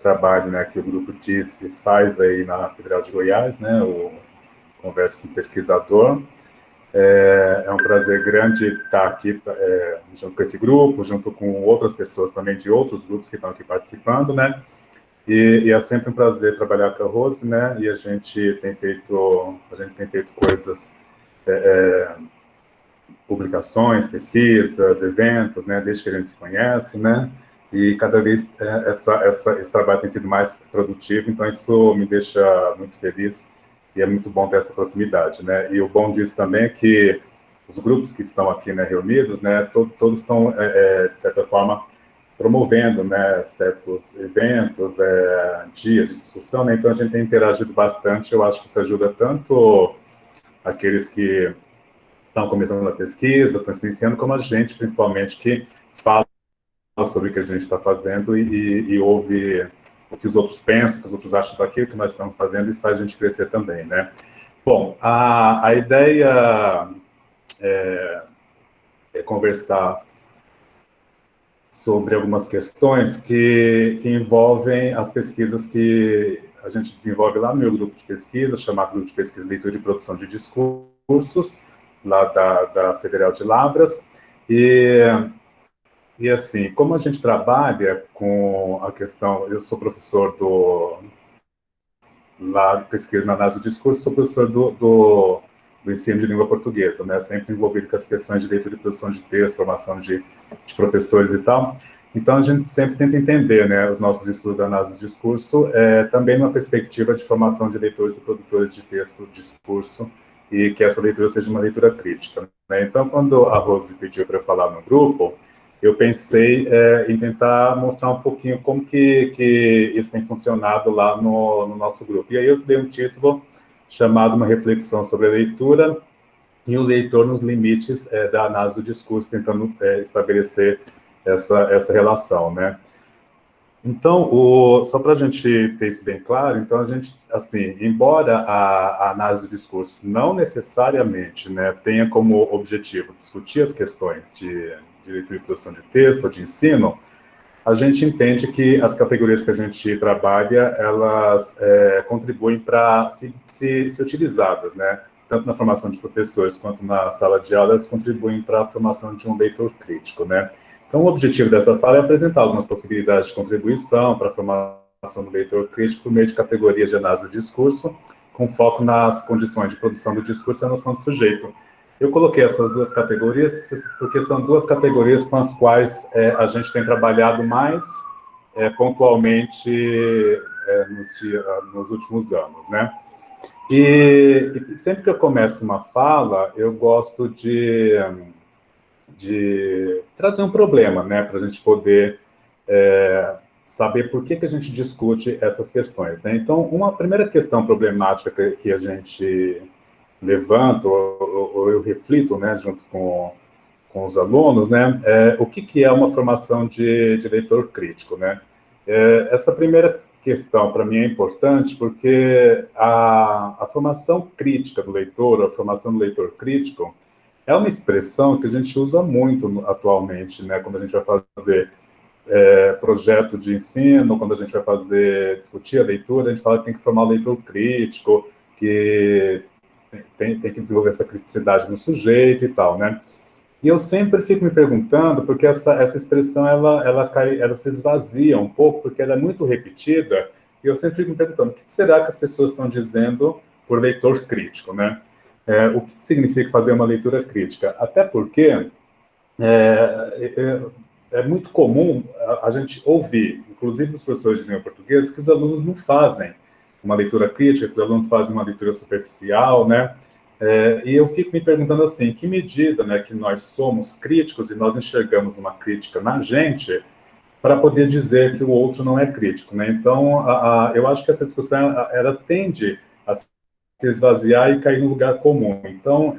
trabalho, né, que o grupo disse faz aí na Federal de Goiás, né, o Conversa com o Pesquisador. É um prazer grande estar aqui junto com esse grupo, junto com outras pessoas também de outros grupos que estão aqui participando, né, e é sempre um prazer trabalhar com a Rose, né, e a gente tem feito coisas, publicações, pesquisas, eventos, né, desde que a gente se conhece, né, e cada vez esse trabalho tem sido mais produtivo, então isso me deixa muito feliz e é muito bom ter essa proximidade, né, e o bom disso também é que os grupos que estão aqui, né, reunidos, né, todos estão, de certa forma, promovendo, né, certos eventos, dias de discussão, né, então a gente tem interagido bastante, eu acho que isso ajuda tanto aqueles que estão começando a pesquisa, estão se iniciando, como a gente, principalmente, que fala sobre o que a gente está fazendo e ouve o que os outros pensam, o que os outros acham daquilo que nós estamos fazendo, isso faz a gente crescer também, né? Bom, a ideia é conversar sobre algumas questões que envolvem as pesquisas que a gente desenvolve lá no meu grupo de pesquisa, chamado Grupo de Pesquisa, Leitura e Produção de Discursos, lá da Federal de Lavras, e assim, como a gente trabalha com a questão, eu sou professor lá de pesquisa na análise do discurso, sou professor do ensino de língua portuguesa, né, sempre envolvido com as questões de leitura e produção de texto, formação de professores e tal. Então, a gente sempre tenta entender, né, os nossos estudos da análise do discurso, também numa perspectiva de formação de leitores e produtores de texto, discurso, e que essa leitura seja uma leitura crítica, né. Então, quando a Rose pediu para eu falar no grupo, eu pensei em tentar mostrar um pouquinho como que isso tem funcionado lá no nosso grupo. E aí eu dei um título chamado Uma Reflexão sobre a Leitura e o Leitor nos Limites da Análise do Discurso, tentando estabelecer essa relação, né? Então, só para a gente ter isso bem claro, então a gente, assim, embora a análise do discurso não necessariamente, né, tenha como objetivo discutir as questões de leitura e produção de texto, ou de ensino, a gente entende que as categorias que a gente trabalha, elas contribuem para se utilizadas, né? Tanto na formação de professores quanto na sala de aula, elas contribuem para a formação de um leitor crítico, né? Então, o objetivo dessa fala é apresentar algumas possibilidades de contribuição para a formação do leitor crítico por meio de categorias de análise do discurso, com foco nas condições de produção do discurso e a noção do sujeito. Eu coloquei essas duas categorias porque são duas categorias com as quais a gente tem trabalhado mais pontualmente nos últimos anos, né? E sempre que eu começo uma fala, eu gosto de trazer um problema, né, para a gente poder saber por que a gente discute essas questões, né? Então, uma primeira questão problemática que a gente levanta, ou eu reflito, né, junto com os alunos, né, o que é uma formação de leitor crítico, né? Essa primeira questão, para mim, é importante porque a formação crítica do leitor, a formação do leitor crítico, é uma expressão que a gente usa muito atualmente, né, quando a gente vai fazer projeto de ensino, quando a gente vai discutir a leitura, a gente fala que tem que formar o leitor crítico, que tem que desenvolver essa criticidade no sujeito e tal, né? E eu sempre fico me perguntando, porque essa expressão, ela se esvazia um pouco, porque ela é muito repetida, e eu sempre fico me perguntando, o que será que as pessoas estão dizendo por leitor crítico, né? O que significa fazer uma leitura crítica? Até porque é muito comum a gente ouvir, inclusive dos professores de língua portuguesa, que os alunos não fazem uma leitura crítica, que os alunos fazem uma leitura superficial, né? E eu fico me perguntando assim, em que medida, né, que nós somos críticos e nós enxergamos uma crítica na gente para poder dizer que o outro não é crítico, né? Então, eu acho que essa discussão, ela tende a se esvaziar e cair no lugar comum. Então,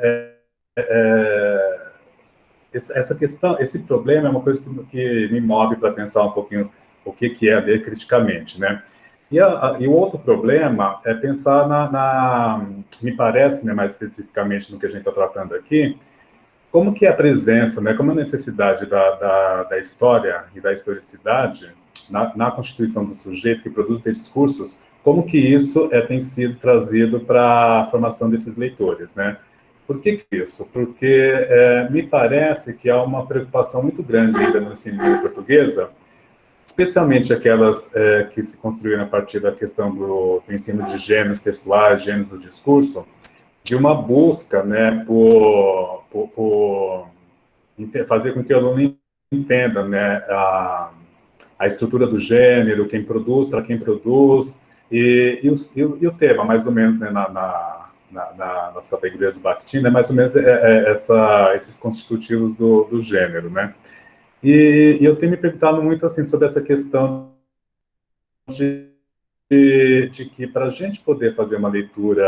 essa questão, esse problema é uma coisa que me move para pensar um pouquinho o que é ler criticamente, né? E o outro problema é pensar me parece, né, mais especificamente no que a gente está tratando aqui, como que é a presença, né, como a necessidade da história e da historicidade na constituição do sujeito que produz discursos, como que isso tem sido trazido para a formação desses leitores, né? Por que isso? Porque me parece que há uma preocupação muito grande ainda no ensino de língua portuguesa, especialmente aquelas que se construíram a partir da questão do ensino de gêneros textuais, gêneros do discurso, de uma busca, né, por fazer com que o aluno entenda, né, a estrutura do gênero, quem produz, para quem produz, e o tema, mais ou menos, né, nas categorias do Bakhtin, é mais ou menos esses constitutivos do gênero, né? E eu tenho me perguntado muito assim sobre essa questão de que para a gente poder fazer uma leitura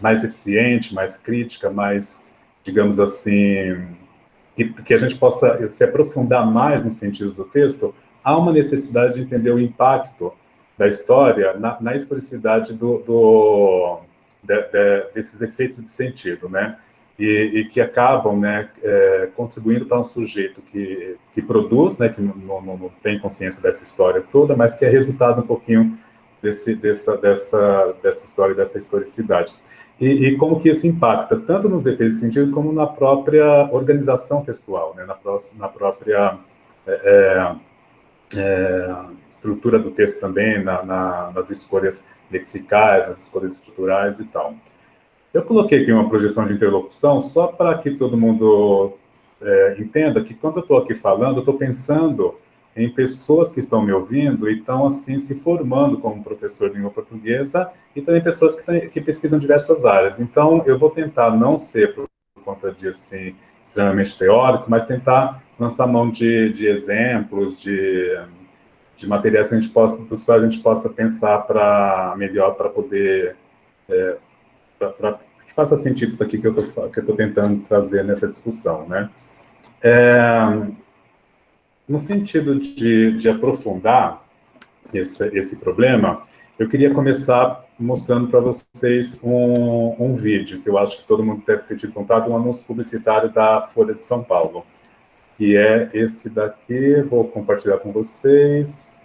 mais eficiente, mais crítica, mais, digamos assim, que a gente possa se aprofundar mais nos sentidos do texto, há uma necessidade de entender o impacto da história na historicidade desses efeitos de sentido, né? E que acabam, né, contribuindo para um sujeito que produz, né, que não tem consciência dessa história toda, mas que é resultado um pouquinho dessa história, dessa historicidade. E como que isso impacta, tanto nos efeitos de sentido, como na própria organização textual, né, na própria estrutura do texto também, nas escolhas lexicais, nas escolhas estruturais e tal. Eu coloquei aqui uma projeção de interlocução só para que todo mundo entenda que quando eu estou aqui falando, eu estou pensando em pessoas que estão me ouvindo e estão, assim, se formando como professor de língua portuguesa e também pessoas que pesquisam diversas áreas. Então, eu vou tentar não ser, por conta de, assim, extremamente teórico, mas tentar lançar mão de exemplos, de materiais dos quais a gente possa pensar melhor para poder para que faça sentido isso aqui que eu estou tentando trazer nessa discussão, né? No sentido de aprofundar esse problema, eu queria começar mostrando para vocês um vídeo que eu acho que todo mundo deve ter tido contato, um anúncio publicitário da Folha de São Paulo, que é esse daqui. Vou compartilhar com vocês.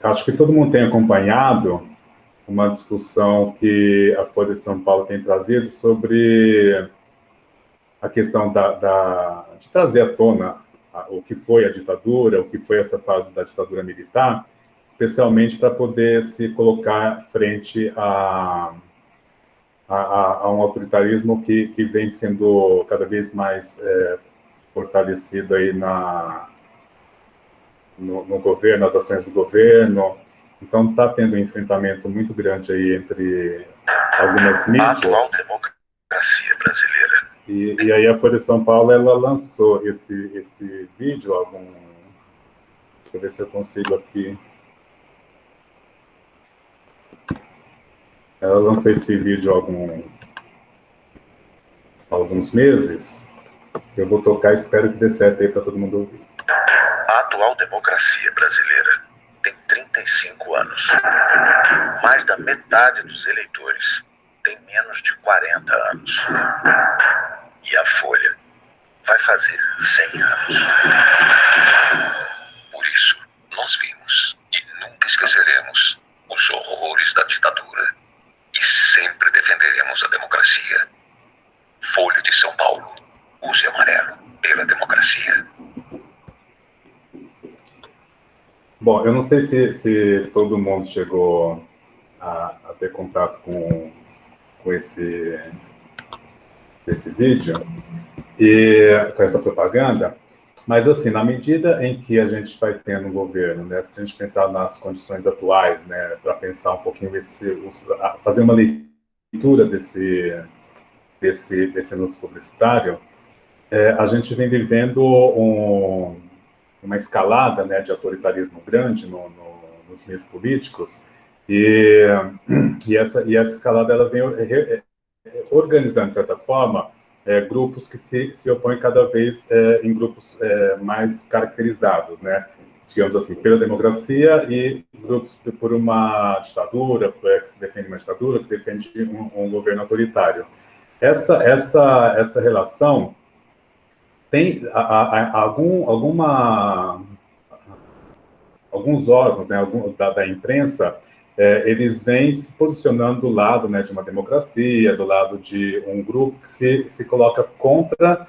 Acho que todo mundo tem acompanhado uma discussão que a Folha de São Paulo tem trazido sobre a questão de trazer à tona o que foi a ditadura, o que foi essa fase da ditadura militar, especialmente para poder se colocar frente a um autoritarismo que vem sendo cada vez mais fortalecido aí no governo, nas ações do governo. Então, está tendo um enfrentamento muito grande aí entre algumas mídias. A atual democracia brasileira. E aí a Folha de São Paulo, ela lançou esse vídeo, deixa eu ver se eu consigo aqui. Ela lançou esse vídeo há alguns meses. Eu vou tocar, espero que dê certo aí para todo mundo ouvir. A atual democracia brasileira tem 35 anos. Mais da metade dos eleitores tem menos de 40 anos. E a Folha vai fazer 100 anos. Por isso, nós vimos e nunca esqueceremos os horrores da ditadura e sempre defenderemos a democracia. Folha de São Paulo, use amarelo pela democracia. Bom, eu não sei se todo mundo chegou a ter contato com esse vídeo e com essa propaganda, mas, assim, na medida em que a gente vai tendo um governo, né, se a gente pensar nas condições atuais, né, para pensar um pouquinho, fazer uma leitura desse anúncio publicitário, a gente vem vivendo uma escalada, né, de autoritarismo grande nos meios políticos, e essa escalada ela vem organizando, de certa forma, grupos que se opõem cada vez em grupos mais caracterizados, né? Digamos assim, pela democracia, e grupos por uma ditadura, que se defende uma ditadura, que defende um governo autoritário. Essa relação, tem alguns órgãos, né, da imprensa, eles vêm se posicionando do lado, né, de uma democracia, do lado de um grupo que se coloca contra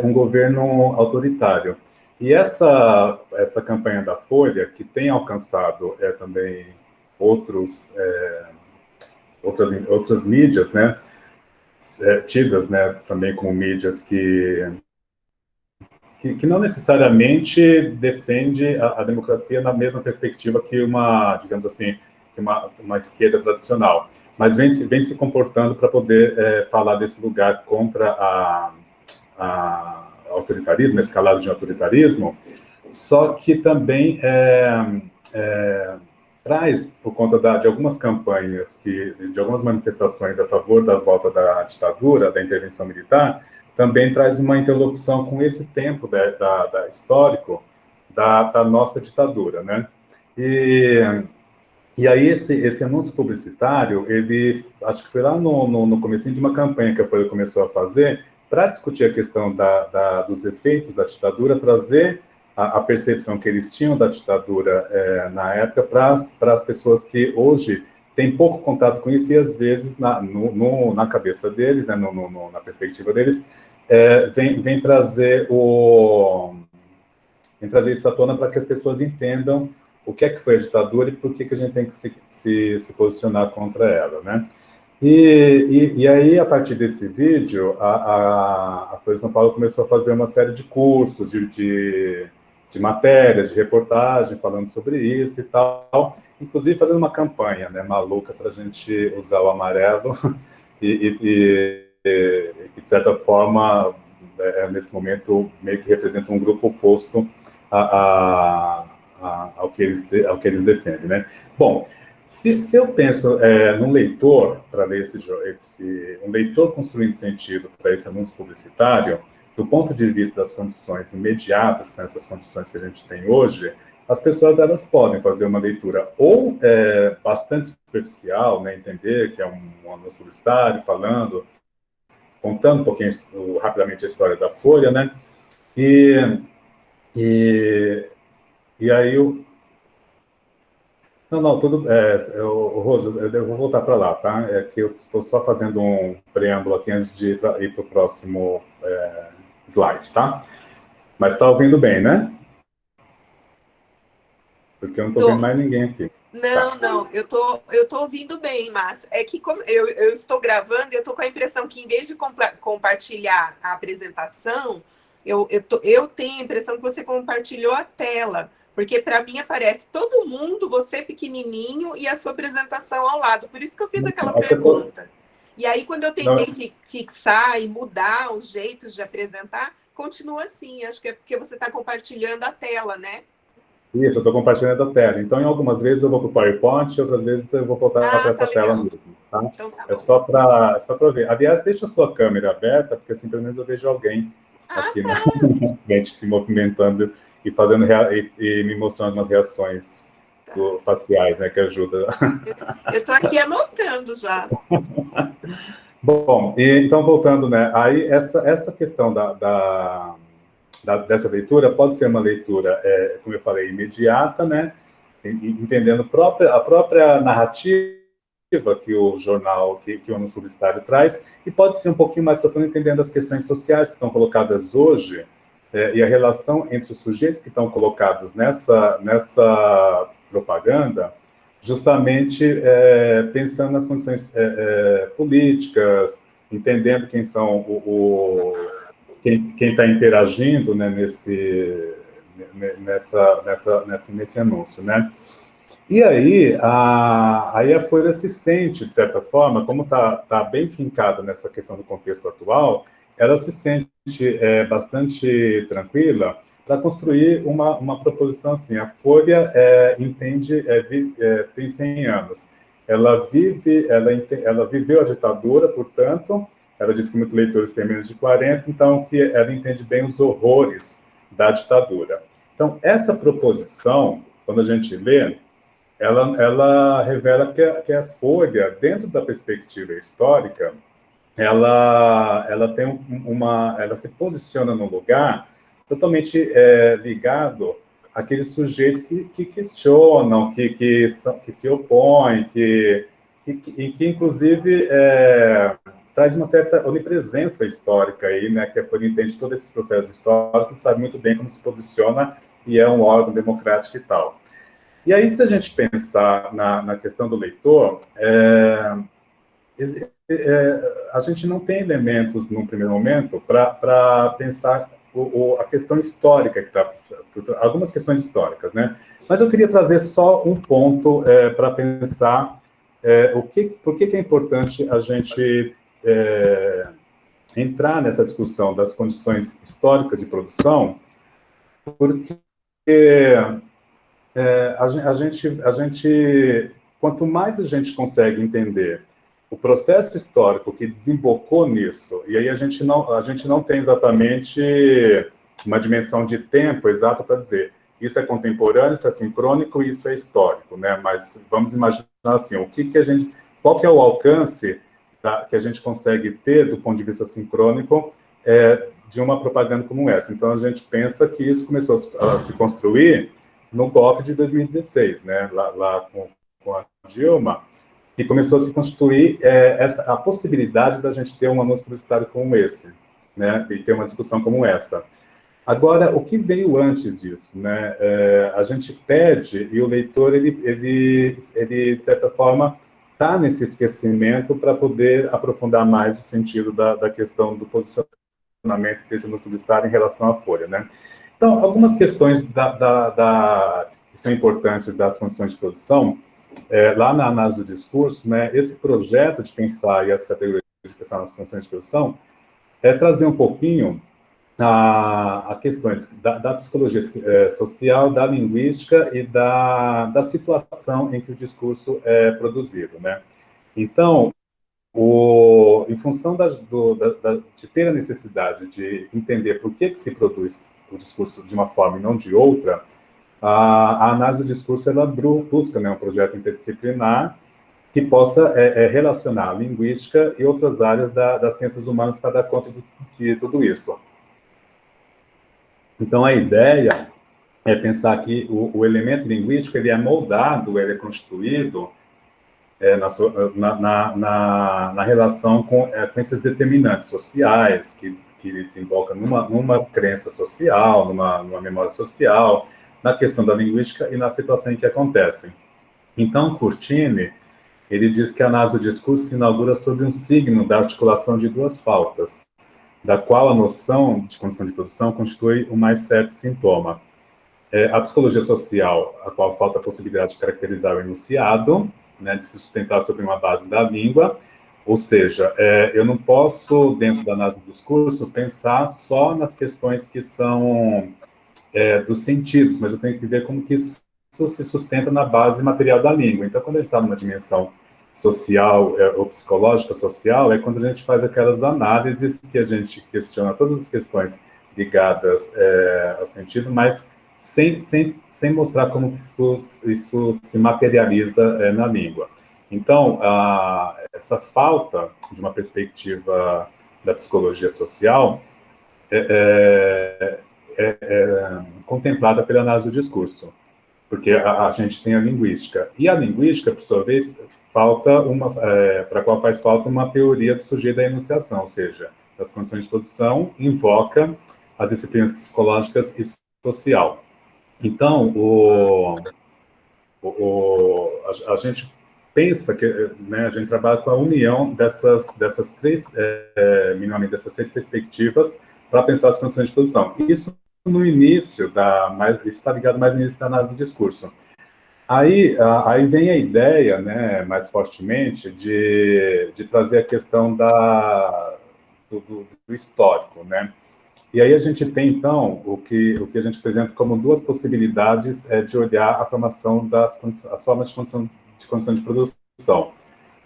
um governo autoritário. E essa campanha da Folha, que tem alcançado também outros, outras mídias, né, tidas, né, também como mídias que não necessariamente defende a democracia na mesma perspectiva que uma, digamos assim, que uma esquerda tradicional, mas vem se comportando para poder falar desse lugar contra a autoritarismo, a escalada de autoritarismo, só que também traz, por conta de algumas campanhas, de algumas manifestações a favor da volta da ditadura, da intervenção militar, também traz uma interlocução com esse tempo histórico da nossa ditadura, né? E aí esse anúncio publicitário, ele acho que foi lá no comecinho de uma campanha que a Folha começou a fazer para discutir a questão dos efeitos da ditadura, trazer a percepção que eles tinham da ditadura na época para as pessoas que hoje têm pouco contato com isso e às vezes na cabeça deles, né, na perspectiva deles, vem trazer isso à tona para que as pessoas entendam o que é que foi a ditadura e por que a gente tem que se posicionar contra ela, né? E aí, a partir desse vídeo, a Folha de São Paulo começou a fazer uma série de cursos, de matérias, de reportagem, falando sobre isso e tal, inclusive fazendo uma campanha, né, maluca para a gente usar o amarelo e, de certa forma, nesse momento, meio que representa um grupo oposto ao que eles defendem, né? Bom, se eu penso num leitor, para ler um leitor construindo sentido para esse anúncio publicitário, do ponto de vista das condições imediatas, são essas condições que a gente tem hoje, as pessoas elas podem fazer uma leitura ou bastante superficial, né, entender que é um anúncio publicitário, contando um pouquinho rapidamente a história da Folha, né, e, e aí não, tudo. Rosa, eu vou voltar para lá, tá? É que eu estou só fazendo um preâmbulo aqui antes de ir para o próximo slide, tá? Mas está ouvindo bem, né? Porque eu não estou vendo mais ninguém aqui. Não, Tá. não, eu tô ouvindo bem, Márcio. É que como eu estou gravando e eu estou com a impressão que, em vez de compartilhar a apresentação, eu tenho a impressão que você compartilhou a tela, porque para mim aparece todo mundo, você pequenininho e a sua apresentação ao lado. Por isso que eu fiz aquela pergunta. E aí, quando eu tentei fixar e mudar os jeitos de apresentar, continua assim. Acho que é porque você está compartilhando a tela, né? Isso, eu estou compartilhando a tela. Então, em algumas vezes eu vou para o PowerPoint, outras vezes eu vou voltar para essa tela mesmo, tá? Então, tá é só para ver. Aliás, deixa a sua câmera aberta, porque assim pelo menos eu vejo alguém aqui na frente se movimentando e fazendo e me mostrando umas reações faciais, né, que ajuda. Eu estou aqui anotando já. Bom, então voltando, né, aí essa questão dessa leitura pode ser uma leitura, como eu falei, imediata, né, entendendo a própria narrativa que o jornal, que o anúncio publicitário traz, e pode ser um pouquinho mais profundo, entendendo as questões sociais que estão colocadas hoje, e a relação entre os sujeitos que estão colocados nessa propaganda, justamente pensando nas condições políticas, entendendo quem são quem está interagindo, né, nesse anúncio, né? E aí a Folha se sente, de certa forma, como está bem fincada nessa questão do contexto atual, ela se sente bastante tranquila para construir uma proposição assim. A Folha tem 100 anos. Ela viveu a ditadura, portanto, ela diz que muitos leitores têm menos de 40, então que ela entende bem os horrores da ditadura. Então, essa proposição, quando a gente lê, ela revela que a Folha, dentro da perspectiva histórica, ela tem ela se posiciona num lugar totalmente ligado àqueles sujeitos que questionam, que se opõem, que inclusive traz uma certa onipresença histórica aí, né, que a Folha entende todos esses processos históricos, sabe muito bem como se posiciona e é um órgão democrático e tal. E aí, se a gente pensar na questão do leitor, a gente não tem elementos, num primeiro momento, para pensar a questão histórica que está, algumas questões históricas, né? Mas eu queria trazer só um ponto para pensar por que é importante a gente entrar nessa discussão das condições históricas de produção, porque quanto mais a gente consegue entender o processo histórico que desembocou nisso, e aí a gente não tem exatamente uma dimensão de tempo exata para dizer isso é contemporâneo, isso é sincrônico e isso é histórico, né? Mas vamos imaginar assim, qual que é o alcance que a gente consegue ter do ponto de vista sincrônico de uma propaganda como essa. Então a gente pensa que isso começou a se construir no golpe de 2016, né? Lá com a Dilma, e começou a se constituir a possibilidade da gente ter um anúncio publicitário como esse, né? E ter uma discussão como essa. Agora, o que veio antes disso, né? A gente pede e o leitor ele de certa forma está nesse esquecimento para poder aprofundar mais o sentido da questão do posicionamento desse anúncio publicitário em relação à Folha, né? Então, algumas questões que são importantes das condições de produção, lá na análise do discurso, né, esse projeto de pensar e as categorias de pensar nas condições de produção trazer um pouquinho a questões da psicologia social, da linguística e da situação em que o discurso é produzido, né? Então, em função de ter a necessidade de entender por que se produz o discurso de uma forma e não de outra, a análise do discurso ela busca, né, um projeto interdisciplinar que possa relacionar a linguística e outras áreas das ciências humanas para dar conta de tudo isso. Então, a ideia é pensar que o elemento linguístico ele é moldado, ele é constituído na relação com esses determinantes sociais, que desembocam numa crença social, numa memória social, na questão da linguística e na situação em que acontecem. Então, Curtini, ele diz que a análise do discurso se inaugura sobre um signo da articulação de duas faltas, da qual a noção de condição de produção constitui o mais certo sintoma. A psicologia social, a qual falta a possibilidade de caracterizar o enunciado, né, de se sustentar sobre uma base da língua, ou seja, eu não posso, dentro da análise do discurso, pensar só nas questões que são dos sentidos, mas eu tenho que ver como que isso se sustenta na base material da língua. Então, quando a gente está numa dimensão social ou psicológica social, é quando a gente faz aquelas análises que a gente questiona todas as questões ligadas ao sentido, mas sem mostrar como que isso se materializa na língua. Então, essa falta de uma perspectiva da psicologia social contemplada pela análise do discurso, porque a gente tem a linguística. E a linguística, por sua vez, para a qual faz falta uma teoria do sujeito da enunciação, ou seja, das condições de produção, invoca as disciplinas psicológicas e social. Então, a gente pensa que, né, a gente trabalha com a união dessas três perspectivas para pensar as condições de produção. Isso no início isso está ligado mais no início da análise do discurso. Aí vem a ideia, né, mais fortemente, de trazer a questão do histórico, né? E aí a gente tem, então, o que a gente apresenta como duas possibilidades de olhar a formação as formas de condição de produção.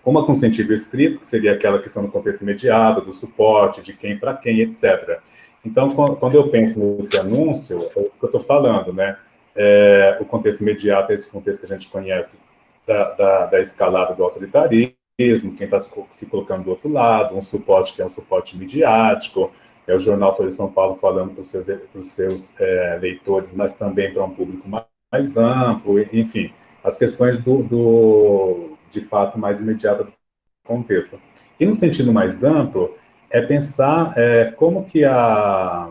Uma com sentido estrito, que seria aquela questão do contexto imediato, do suporte, de quem para quem, etc. Então, quando eu penso nesse anúncio, é isso que eu estou falando, né? O contexto imediato é esse contexto que a gente conhece da escalada do autoritarismo, quem está se colocando do outro lado, um suporte que é um suporte midiático, é o jornal Folha de São Paulo falando para os seus leitores, mas também para um público mais amplo, enfim, as questões de fato, mais imediata do contexto. E no sentido mais amplo, é pensar como que a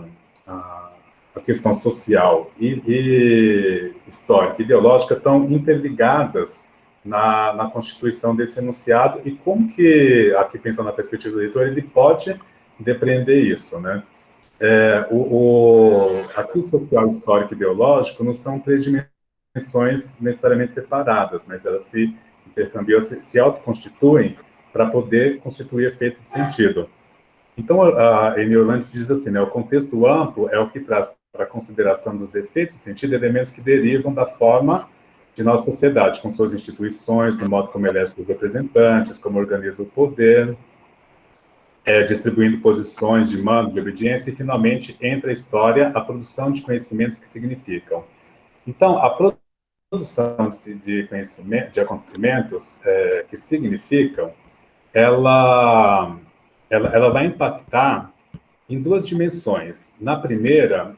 questão social e histórica e ideológica estão interligadas na constituição desse enunciado e como que, aqui pensando na perspectiva do leitor, ele pode depreender isso, né? Aqui o social, histórico e ideológico não são três dimensões necessariamente separadas, mas elas se intercambiam, se autoconstituem para poder constituir efeito de sentido. Então, a Amy Orlando diz assim, né, o contexto amplo é o que traz para a consideração dos efeitos de sentido elementos que derivam da forma de nossa sociedade, com suas instituições, do modo como elege seus representantes, como organiza o poder, distribuindo posições de mando, de obediência, e, finalmente, entra a história, a produção de conhecimentos que significam. Então, a produção de conhecimento, de acontecimentos que significam, ela vai impactar em duas dimensões. Na primeira,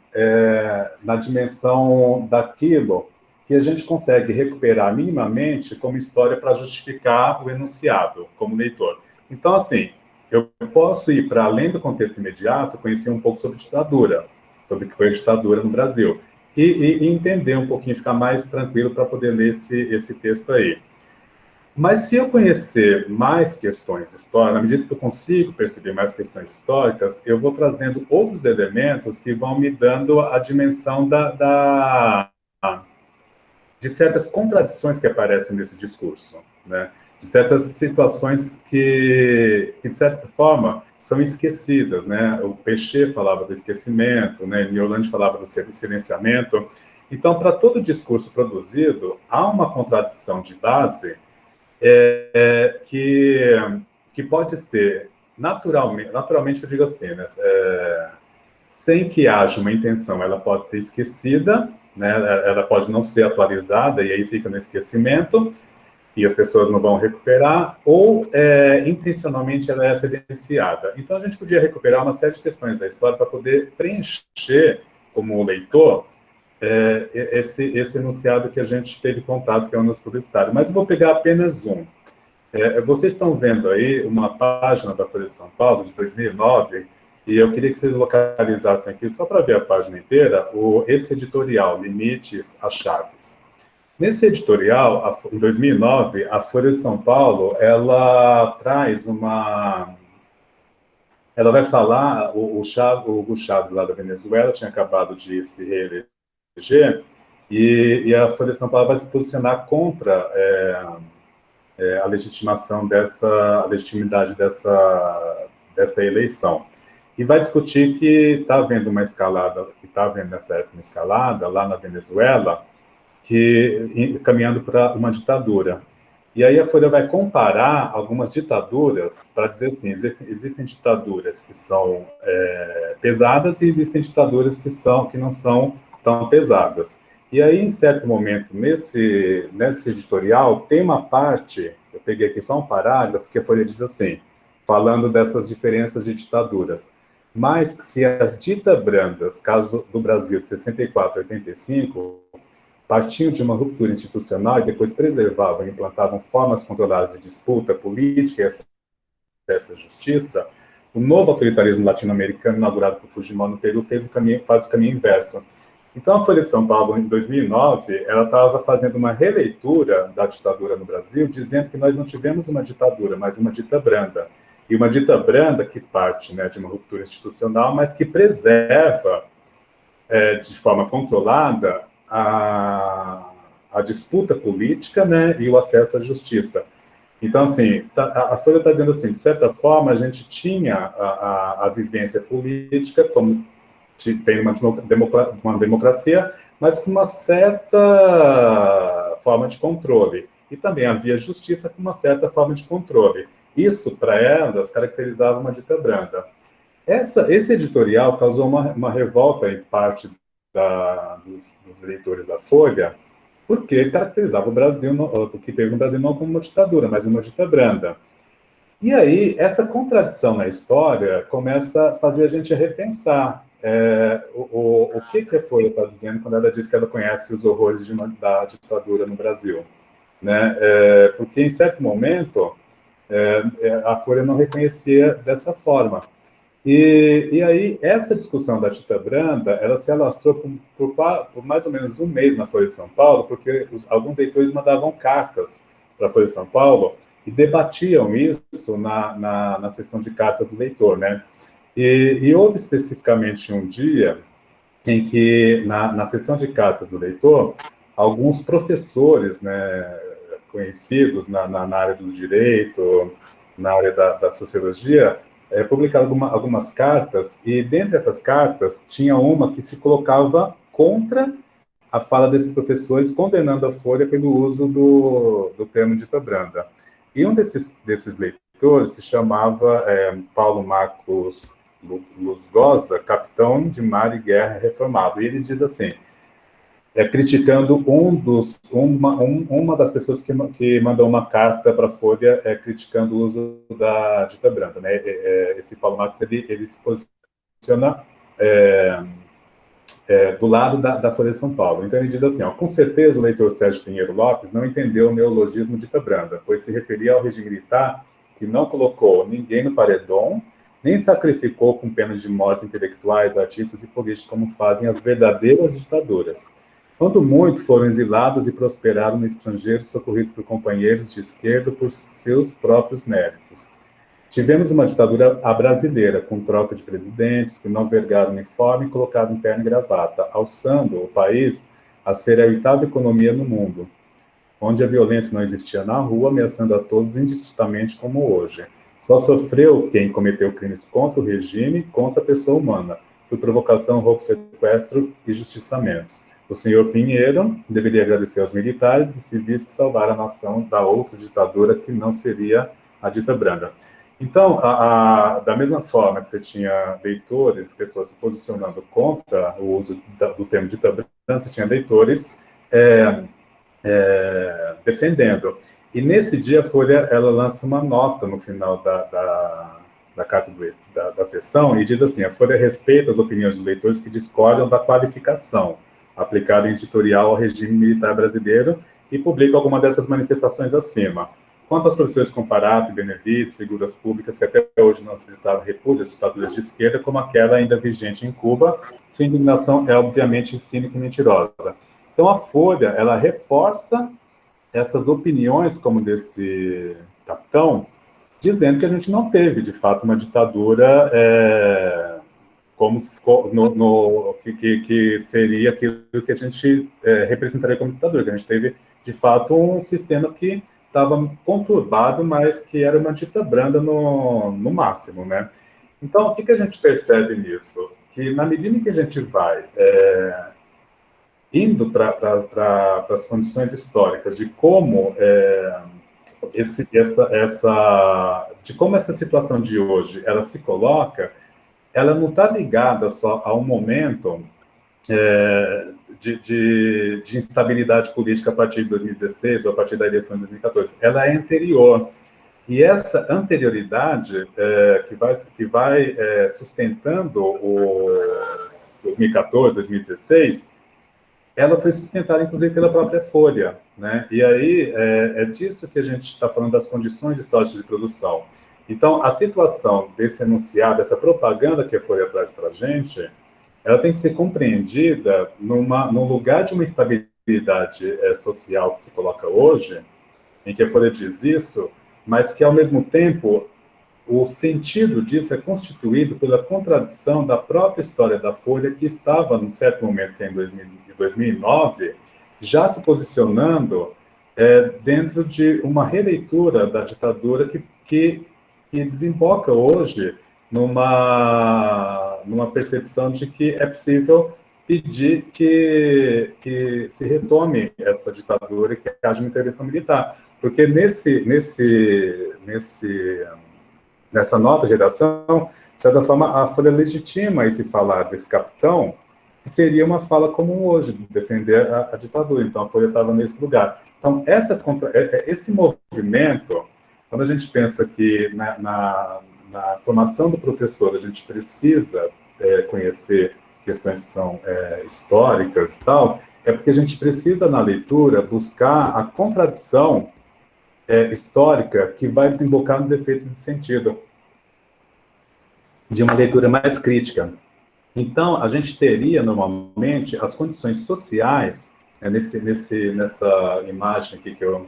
na dimensão daquilo que a gente consegue recuperar minimamente como história para justificar o enunciado, como leitor. Então, assim, eu posso ir para além do contexto imediato, conhecer um pouco sobre ditadura, sobre o que foi a ditadura no Brasil, e entender um pouquinho, ficar mais tranquilo para poder ler esse texto aí. Mas se eu conhecer mais questões históricas, na medida que eu consigo perceber mais questões históricas, eu vou trazendo outros elementos que vão me dando a dimensão de certas contradições que aparecem nesse discurso, né? De certas situações de certa forma, são esquecidas, né? O Peixe falava do esquecimento, né? Mioland falava do silenciamento. Então, para todo discurso produzido, há uma contradição de base que pode ser naturalmente, eu digo assim, né? Sem que haja uma intenção, ela pode ser esquecida, né? Ela pode não ser atualizada e aí fica no esquecimento e as pessoas não vão recuperar, ou intencionalmente ela é silenciada. Então a gente podia recuperar uma série de questões da história para poder preencher, como leitor, esse enunciado que a gente teve contato, que é o nosso publicitário. Mas eu vou pegar apenas um. Vocês estão vendo aí uma página da Folha de São Paulo, de 2009, e eu queria que vocês localizassem aqui, só para ver a página inteira, esse editorial, Limites às Chaves. Nesse editorial, em 2009, a Folha de São Paulo, ela traz ela vai falar, o Hugo Chávez, lá da Venezuela, tinha acabado de se reeleger, e a Folha de São Paulo vai se posicionar contra a legitimidade dessa eleição. E vai discutir que está havendo uma escalada, que está havendo nessa época uma escalada lá na Venezuela, caminhando para uma ditadura. E aí a Folha vai comparar algumas ditaduras para dizer assim, existem ditaduras que são pesadas e existem ditaduras que não são tão pesadas. E aí, em certo momento, nesse editorial, tem uma parte, eu peguei aqui só um parágrafo, que a Folha diz assim, falando dessas diferenças de ditaduras. Mas se as ditabrandas, caso do Brasil de 64 a 85, partiam de uma ruptura institucional e depois preservavam e implantavam formas controladas de disputa política e acesso à justiça, o novo autoritarismo latino-americano, inaugurado por Fujimori no Peru, faz o caminho inverso. Então, a Folha de São Paulo, em 2009, ela estava fazendo uma releitura da ditadura no Brasil, dizendo que nós não tivemos uma ditadura, mas uma ditabranda. E uma ditabranda que parte, né, de uma ruptura institucional, mas que preserva, de forma controlada, a disputa política, né, e o acesso à justiça. Então, assim, a Folha está dizendo assim, de certa forma, a gente tinha a vivência política, como tem uma democracia, mas com uma certa forma de controle. E também havia justiça com uma certa forma de controle. Isso, para elas, caracterizava uma ditabranda. Esse editorial causou uma revolta em parte dos leitores da Folha, porque caracterizava o Brasil, o que teve no Brasil não como uma ditadura, mas uma ditabranda. E aí, essa contradição na história começa a fazer a gente repensar o que a Folha está dizendo quando ela diz que ela conhece os horrores da ditadura no Brasil. Né? Porque, em certo momento, a Folha não reconhecia dessa forma. E aí, essa discussão da Tita Branda, ela se alastrou por mais ou menos um mês na Folha de São Paulo, porque alguns leitores mandavam cartas para a Folha de São Paulo e debatiam isso na sessão de cartas do leitor, né? E houve especificamente um dia em que, na sessão de cartas do leitor, alguns professores, né, conhecidos na área do direito, na área da sociologia, publicaram algumas cartas, e dentre essas cartas tinha uma que se colocava contra a fala desses professores, condenando a Folha pelo uso do termo dita branda. E um desses leitores se chamava Paulo Marcos Luzgosa, capitão de mar e guerra reformado. E ele diz assim, criticando uma das pessoas que mandou uma carta para a Folha criticando o uso da dita branda. Né? Esse Paulo Marcos, ele se posiciona do lado da Folha de São Paulo. Então ele diz assim, com certeza o leitor Sérgio Pinheiro Lopes não entendeu o neologismo dita branda, pois se referia ao regime militar que não colocou ninguém no paredão, nem sacrificou com pena de morte intelectuais, artistas e políticos como fazem as verdadeiras ditaduras. Quando muito foram exilados e prosperaram no estrangeiro, socorridos por companheiros de esquerda por seus próprios méritos. Tivemos uma ditadura brasileira, com troca de presidentes, que não vergaram uniforme e colocaram terno e gravata, alçando o país a ser a oitava economia no mundo, onde a violência não existia na rua, ameaçando a todos indistintamente como hoje. Só sofreu quem cometeu crimes contra o regime e contra a pessoa humana, por provocação, roubo, sequestro e justiçamentos. O senhor Pinheiro deveria agradecer aos militares e civis que salvaram a nação da outra ditadura que não seria a dita branda. Então, da mesma forma que você tinha leitores, pessoas se posicionando contra o uso do termo dita branda, você tinha leitores defendendo. E nesse dia a Folha ela lança uma nota no final da carta da sessão e diz assim, a Folha respeita as opiniões dos leitores que discordam da qualificação aplicada em editorial ao regime militar brasileiro e publica alguma dessas manifestações acima. Quanto aos professores Comparato e Benevides, figuras públicas que até hoje não expressaram repúdio às ditaduras de esquerda, como aquela ainda vigente em Cuba, sua indignação é obviamente cínica e mentirosa. Então a Folha, ela reforça essas opiniões, como desse capitão, dizendo que a gente não teve, de fato, uma ditadura como que seria aquilo que a gente representaria como ditadura, que a gente teve, de fato, um sistema que estava conturbado, mas que era uma dita branda no máximo, né? Então, o que a gente percebe nisso? Que, na medida em que a gente vai indo para as condições históricas de como de como essa situação de hoje ela se coloca, ela não está ligada só a um momento de instabilidade política a partir de 2016 ou a partir da eleição de 2014. Ela é anterior. E essa anterioridade que vai sustentando o 2014, 2016, ela foi sustentada, inclusive, pela própria Folha, né? E aí é disso que a gente está falando, das condições históricas de produção. Então, a situação desse enunciado, essa propaganda que a Folha traz para a gente, ela tem que ser compreendida num lugar de uma estabilidade social que se coloca hoje, em que a Folha diz isso, mas que, ao mesmo tempo, o sentido disso é constituído pela contradição da própria história da Folha, que estava, num certo momento, que é em 2009, já se posicionando dentro de uma releitura da ditadura que desemboca hoje numa percepção de que é possível pedir que se retome essa ditadura e que haja uma intervenção militar. Porque nessa nota de redação, de certa forma, a Folha legitima esse falar desse capitão, que seria uma fala comum hoje, de defender a ditadura. Então, a Folha estava nesse lugar. Então, esse movimento, quando a gente pensa que na formação do professor a gente precisa conhecer questões que são históricas e tal, é porque a gente precisa, na leitura, buscar a contradição histórica que vai desembocar nos efeitos de sentido, de uma leitura mais crítica. Então, a gente teria, normalmente, as condições sociais, nessa imagem aqui que eu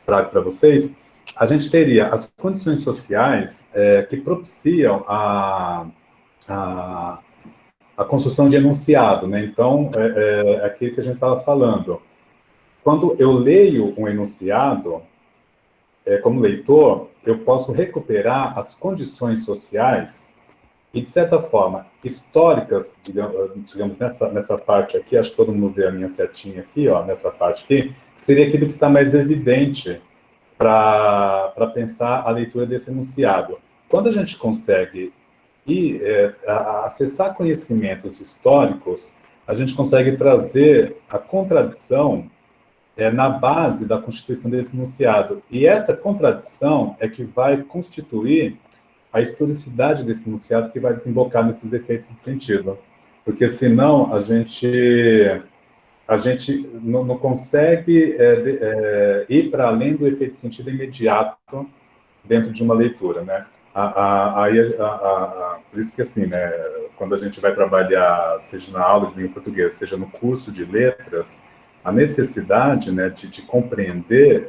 trago para vocês, a gente teria as condições sociais que propiciam a construção de enunciado, né? Então, aquilo que a gente estava falando. Quando eu leio um enunciado, como leitor, eu posso recuperar as condições sociais e, de certa forma, históricas, digamos nessa parte aqui, acho que todo mundo vê a minha setinha aqui, ó, nessa parte aqui, que seria aquilo que está mais evidente para pensar a leitura desse enunciado. Quando a gente consegue acessar conhecimentos históricos, a gente consegue trazer a contradição na base da constituição desse enunciado. E essa contradição é que vai constituir a historicidade desse enunciado que vai desembocar nesses efeitos de sentido. Porque, senão, a gente não consegue ir para além do efeito de sentido imediato dentro de uma leitura, né? Por isso que, assim, né, quando a gente vai trabalhar, seja na aula de língua portuguesa, seja no curso de letras, a necessidade, né, de compreender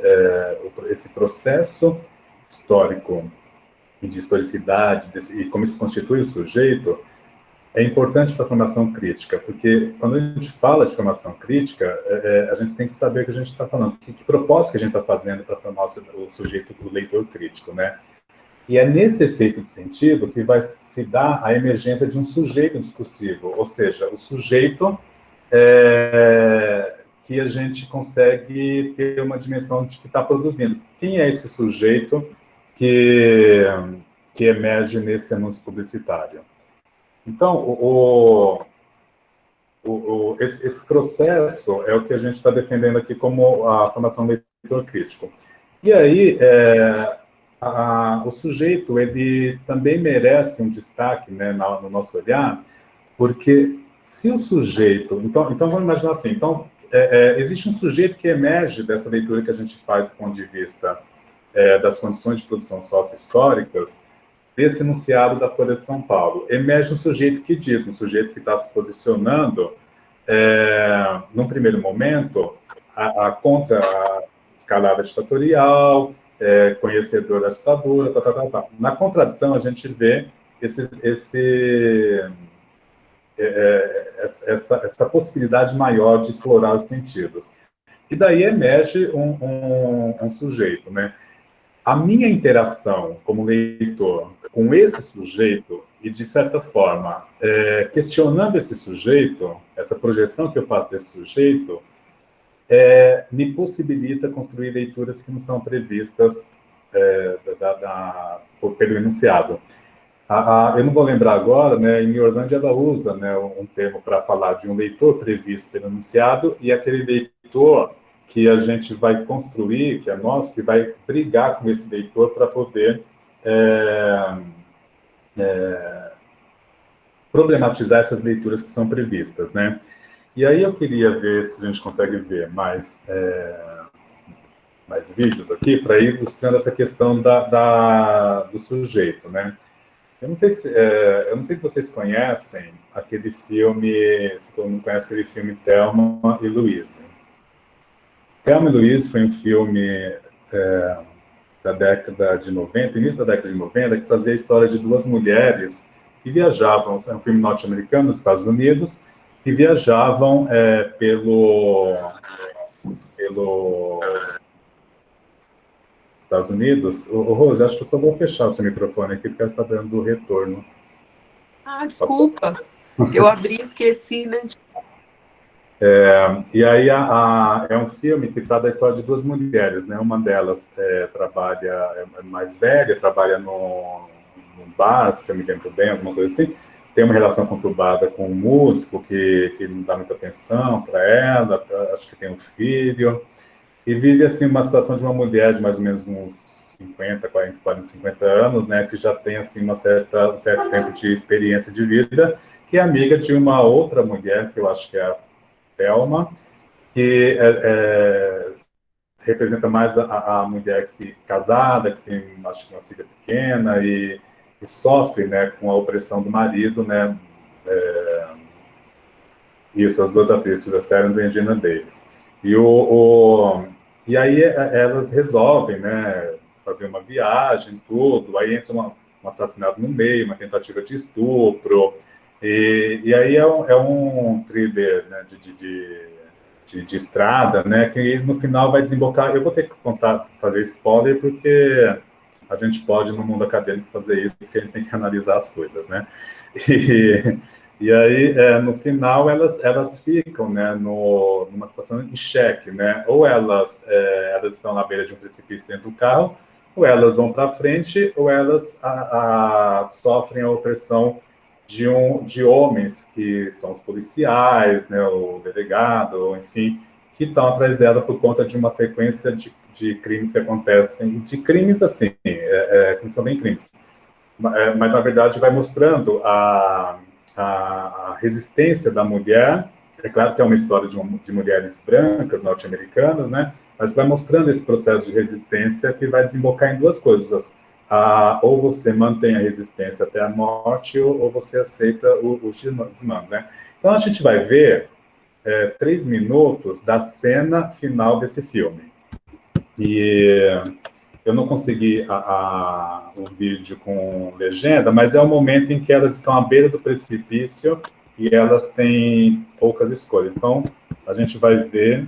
esse processo histórico e de historicidade, e como isso constitui o sujeito, é importante para a formação crítica, porque quando a gente fala de formação crítica, a gente tem que saber o que a gente está falando, que propósito que a gente está fazendo para formar o sujeito, o leitor crítico, né? E é nesse efeito de sentido que vai se dar a emergência de um sujeito discursivo, ou seja, o sujeito que a gente consegue ter uma dimensão de que está produzindo. Quem é esse sujeito que emerge nesse anúncio publicitário? Então, esse processo é o que a gente está defendendo aqui como a formação do leitor crítico. E aí, o sujeito, ele também merece um destaque, né, no nosso olhar, porque se o sujeito... Então vamos imaginar assim, então, existe um sujeito que emerge dessa leitura que a gente faz do ponto de vista das condições de produção sócio-históricas, desse enunciado da Folha de São Paulo. Emerge um sujeito que diz, um sujeito que está se posicionando, num primeiro momento, contra a escalada ditatorial, conhecedor da ditadura, tá. Na contradição, a gente vê essa possibilidade maior de explorar os sentidos. E daí emerge um sujeito, né? A minha interação como leitor com esse sujeito, e de certa forma, questionando esse sujeito, essa projeção que eu faço desse sujeito, me possibilita construir leituras que não são previstas pelo enunciado. Eu não vou lembrar agora, né, em Orlândia ela usa, né, um termo para falar de um leitor previsto pelo enunciado e aquele leitor que a gente vai construir, que é nosso, que vai brigar com esse leitor para poder problematizar essas leituras que são previstas, né? E aí eu queria ver se a gente consegue ver mais vídeos aqui para ir ilustrando essa questão do sujeito, né? Eu não sei se vocês conhecem aquele filme, se todo mundo conhece aquele filme Thelma e Louise. Thelma e Louise foi um filme da década de 90, início da década de 90, que trazia a história de duas mulheres que viajavam, é um filme norte-americano, nos Estados Unidos, que viajavam pelo Estados Unidos. Rose, acho que eu só vou fechar o seu microfone aqui, porque está dando retorno. Desculpa. Eu abri e esqueci, né? E aí é um filme que trata a história de duas mulheres, né? Uma delas trabalha, é mais velha, trabalha num bar, se eu me lembro bem, alguma coisa assim, tem uma relação conturbada com um músico que não dá muita atenção para ela, acho que tem um filho, e vive assim uma situação de uma mulher de mais ou menos uns 50, 40, 50 anos, né, que já tem assim um certo tempo de experiência de vida, que é amiga de uma outra mulher, que eu acho que é a Thelma, que representa mais a mulher que casada, que tem, acho que uma filha pequena e sofre, né, com a opressão do marido, né, isso, as duas atrizes, Julia Sarandon e Regina Davis. E aí elas resolvem, né, fazer uma viagem, tudo, aí entra um assassinato no meio, uma tentativa de estupro, e aí é um thriller, né, de estrada, né, que no final vai desembocar. Eu vou ter que fazer spoiler, porque a gente pode, no mundo acadêmico, fazer isso, porque a gente tem que analisar as coisas, né? E, e aí, no final, elas ficam, né, numa situação em xeque, né? Ou elas estão na beira de um precipício dentro do carro, ou elas vão para frente, ou elas sofrem a opressão de homens que são os policiais, né, o delegado, enfim, que estão atrás dela por conta de uma sequência de crimes que acontecem, de crimes assim, que não são bem crimes, mas na verdade vai mostrando a resistência da mulher. É claro que é uma história de mulheres brancas norte-americanas, né? Mas vai mostrando esse processo de resistência que vai desembocar em duas coisas. Ou você mantém a resistência até a morte, ou você aceita o desmando, né? Então a gente vai ver 3 minutos da cena final desse filme. E eu não consegui o vídeo com legenda, mas é o momento em que elas estão à beira do precipício e elas têm poucas escolhas. Então, a gente vai ver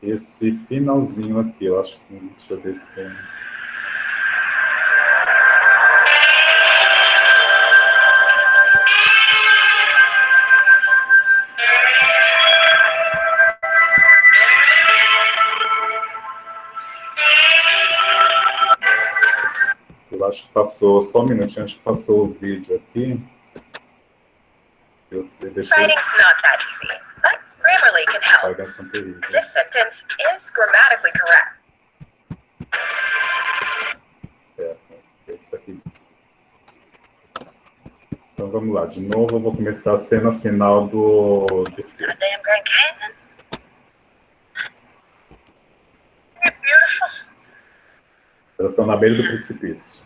esse finalzinho aqui. Eu acho que... Deixa eu ver se... Eu acho que passou... Só um minutinho, acho que passou o vídeo aqui. Writing's not that easy, but Grammarly can help. This sentence is grammatically correct. Esse daqui. Então vamos lá, de novo eu vou começar a cena final do filme. Goddamn Grand Canyon. You're beautiful. Elas estão na beira do precipício.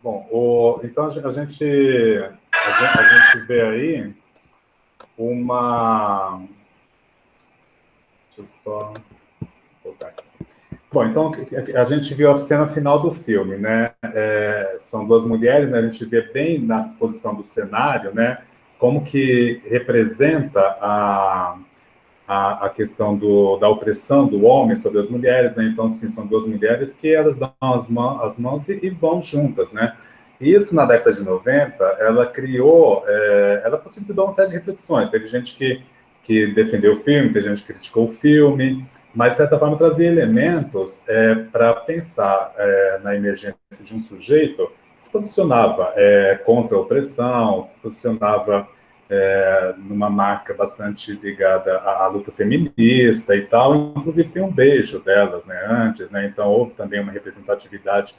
Bom, então a gente vê aí uma... Deixa eu só voltar aqui. Bom, então a gente viu a cena final do filme, né? São duas mulheres, né? A gente vê bem na disposição do cenário, né? Como que representa a questão da opressão do homem sobre as mulheres, né? Então, assim, são duas mulheres que elas dão as mãos e vão juntas, né? Isso, na década de 90, ela criou, ela possibilitou uma série de reflexões. Teve gente que defendeu o filme, teve gente que criticou o filme, mas, de certa forma, trazia elementos para pensar na emergência de um sujeito que se posicionava contra a opressão, que se posicionava numa marca bastante ligada à luta feminista e tal, inclusive tem um beijo delas, né, antes, né, então houve também uma representatividade,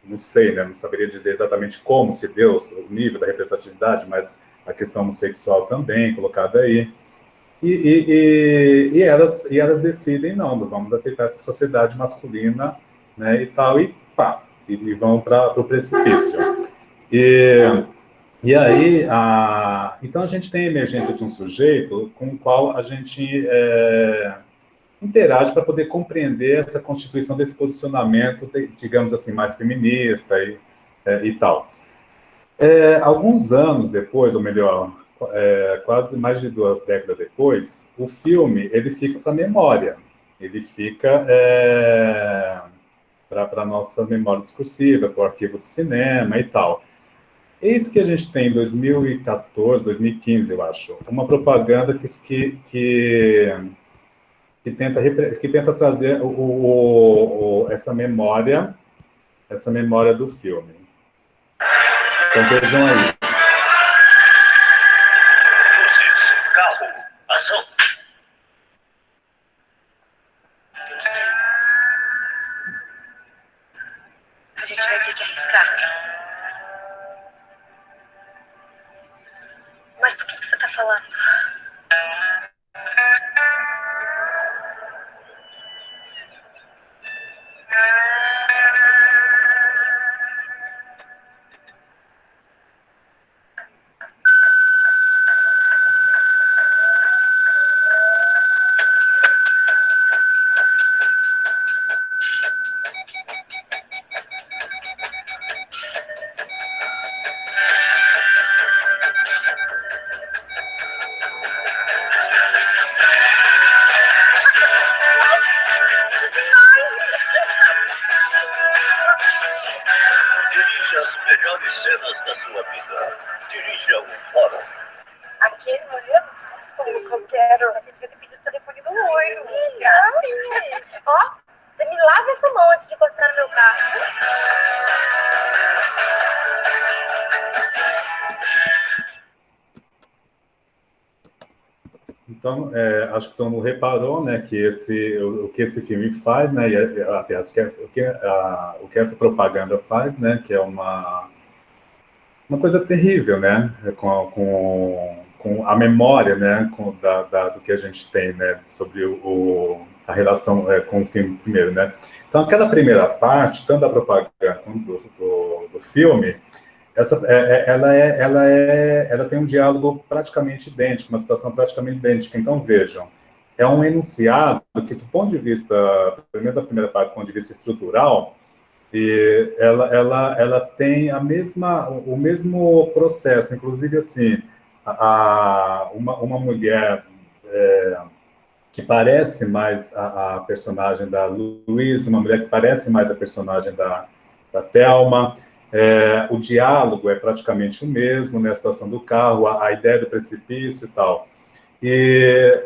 não sei, né, não saberia dizer exatamente como se deu o nível da representatividade, mas a questão homossexual também colocada aí, e elas decidem, não vamos aceitar essa sociedade masculina, né, e tal, e pá, e vão para o precipício. E aí, então a gente tem a emergência de um sujeito com o qual a gente interage para poder compreender essa constituição desse posicionamento, digamos assim, mais feminista e tal. Alguns anos depois, ou melhor, quase mais de 2 décadas depois, o filme ele fica para a memória, ele fica para a nossa memória discursiva, para o arquivo de cinema e tal. Eis que a gente tem em 2014, 2015, eu acho, uma propaganda que tenta trazer essa memória do filme. Então vejam aí. Luzes, carro, ação. Temos saída. A gente vai ter que arriscar. Mas do que você tá falando? Dirija as melhores cenas da sua vida. Dirija um fórum. Aquele olhando como que eu quero. A gente vai ter pedido o telefone do loiro. Ó, você me lava essa mão antes de encostar no meu carro. Então, acho que todo mundo reparou, né, que o que esse filme faz, né, o que essa propaganda faz, né, que é uma coisa terrível, né, com a memória, né, do que a gente tem, né, sobre a relação com o filme primeiro, né. Então, aquela primeira parte, tanto da propaganda quanto do filme, ela tem um diálogo praticamente idêntico, uma situação praticamente idêntica. Então, vejam, é um enunciado que, do ponto de vista, pelo menos a primeira parte, do ponto de vista estrutural, e ela tem o mesmo processo, inclusive, assim, uma mulher que parece mais a personagem da Luísa, uma mulher que parece mais a personagem da Thelma. O diálogo é praticamente o mesmo, né, a situação do carro, a ideia do precipício e tal. E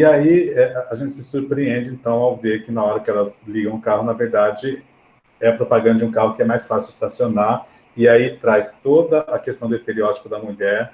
aí a gente se surpreende, então, ao ver que na hora que elas ligam o carro, na verdade, é a propaganda de um carro que é mais fácil de estacionar, e aí traz toda a questão do estereótipo da mulher,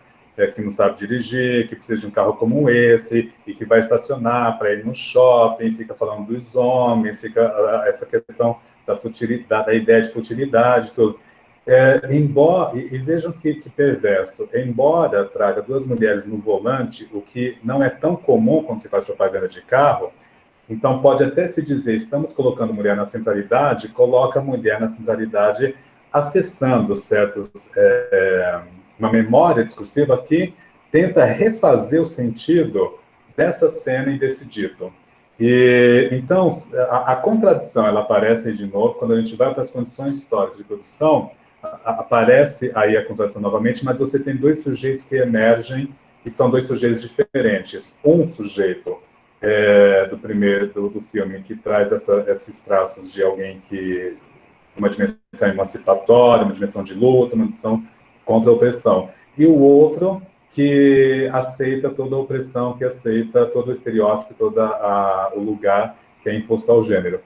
que não sabe dirigir, que precisa de um carro como esse, e que vai estacionar para ir no shopping, fica falando dos homens, fica essa questão da futilidade, da ideia de futilidade, tudo. E vejam que perverso, embora traga duas mulheres no volante, o que não é tão comum quando se faz propaganda de carro, então pode até se dizer, estamos colocando mulher na centralidade, coloca a mulher na centralidade acessando uma memória discursiva que tenta refazer o sentido dessa cena e desse dito. E, então, a contradição, ela aparece aí de novo, quando a gente vai para as condições históricas de produção, aparece aí a contradição novamente, mas você tem dois sujeitos que emergem, e são dois sujeitos diferentes. Um sujeito do filme, que traz esses traços de alguém que uma dimensão emancipatória, uma dimensão de luta, uma dimensão contra a opressão. E o outro que aceita toda a opressão, que aceita todo o estereótipo, todo o lugar que é imposto ao gênero.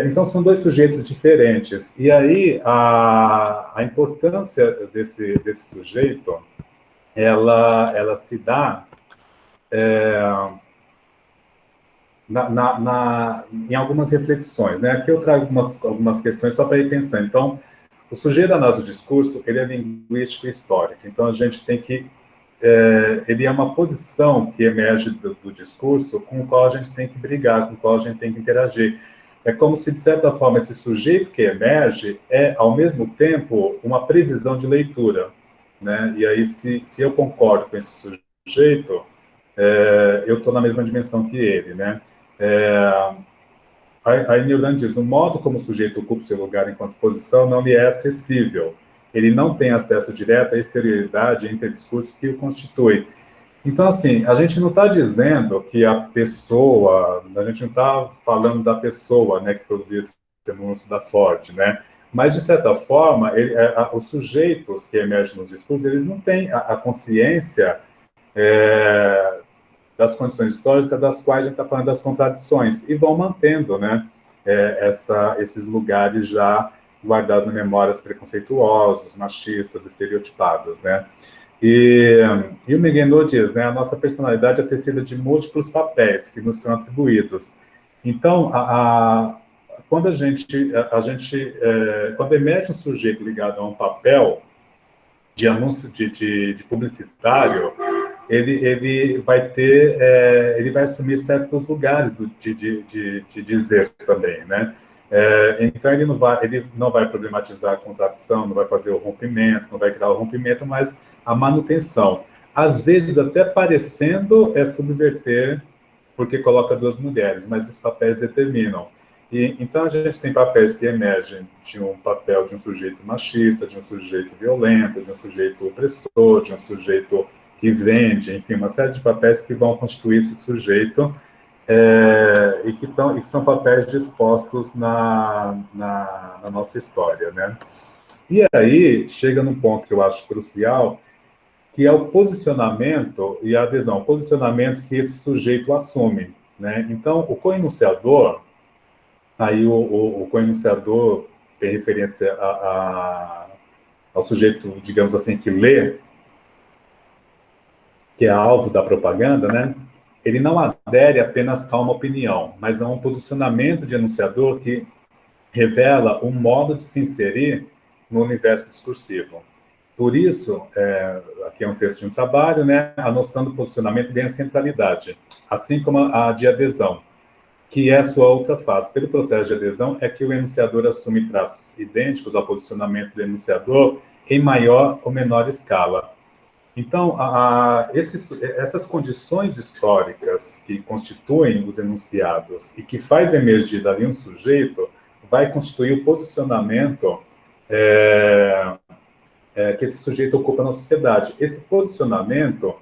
Então, são dois sujeitos diferentes. E aí, a importância desse sujeito, ela se dá em algumas reflexões, né? Aqui eu trago algumas questões só para ir pensando. Então, o sujeito da análise do discurso, ele é linguístico e histórico. Então, a gente tem que... ele é uma posição que emerge do discurso com o qual a gente tem que brigar, com o qual a gente tem que interagir. É como se, de certa forma, esse sujeito que emerge é, ao mesmo tempo, uma previsão de leitura, né? E aí, se eu concordo com esse sujeito, eu estou na mesma dimensão que ele, né? A Newland diz, o modo como o sujeito ocupa seu lugar enquanto posição não lhe é acessível. Ele não tem acesso direto à exterioridade e interdiscurso que o constitui. Então, assim, a gente não está dizendo que a pessoa, a gente não está falando da pessoa, né, que produziu esse anúncio da Ford, né? Mas, de certa forma, os sujeitos que emergem nos discursos, eles não têm a consciência das condições históricas das quais a gente está falando das contradições, e vão mantendo, né, esses lugares já guardados na memórias preconceituosos, machistas, estereotipados, né. E o Miguel diz, né, a nossa personalidade é tecida de múltiplos papéis que nos são atribuídos. Então, quando quando emerge um sujeito ligado a um papel de anúncio de publicitário, ele vai assumir certos lugares de dizer também, né? Então, ele não vai problematizar a contradição, não vai fazer o rompimento, não vai criar o rompimento, mas a manutenção. Às vezes, até parecendo subverter, porque coloca duas mulheres, mas os papéis determinam. Então, a gente tem papéis que emergem de um papel de um sujeito machista, de um sujeito violento, de um sujeito opressor, de um sujeito que vende, enfim, uma série de papéis que vão constituir esse sujeito e que são papéis dispostos na nossa história, né? E aí, chega num ponto que eu acho crucial, que é o posicionamento e a adesão, o posicionamento que esse sujeito assume, né? Então, o coenunciador, aí o coenunciador tem referência ao sujeito, digamos assim, que lê, que é alvo da propaganda, né? Ele não adere apenas a uma opinião, mas a um posicionamento de enunciador que revela um modo de se inserir no universo discursivo. Por isso, aqui é um texto de um trabalho, né? A noção do posicionamento ganha centralidade, assim como a de adesão, que é a sua outra face. Pelo processo de adesão, é que o enunciador assume traços idênticos ao posicionamento do enunciador em maior ou menor escala. Então, essas condições históricas que constituem os enunciados e que faz emergir dali um sujeito, vai constituir o posicionamento que esse sujeito ocupa na sociedade. Esse posicionamento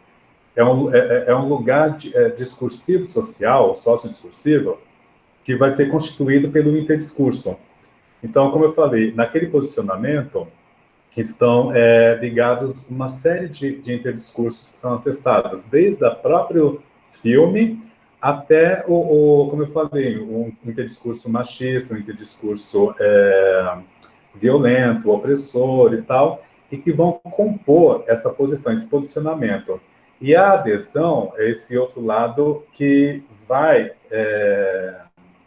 é um lugar discursivo social, sociodiscursivo, que vai ser constituído pelo interdiscurso. Então, como eu falei, naquele posicionamento estão ligados uma série de interdiscursos que são acessados, desde o próprio filme até como eu falei, um interdiscurso machista, um interdiscurso violento, opressor e tal, e que vão compor essa posição, esse posicionamento. E a adesão é esse outro lado que vai,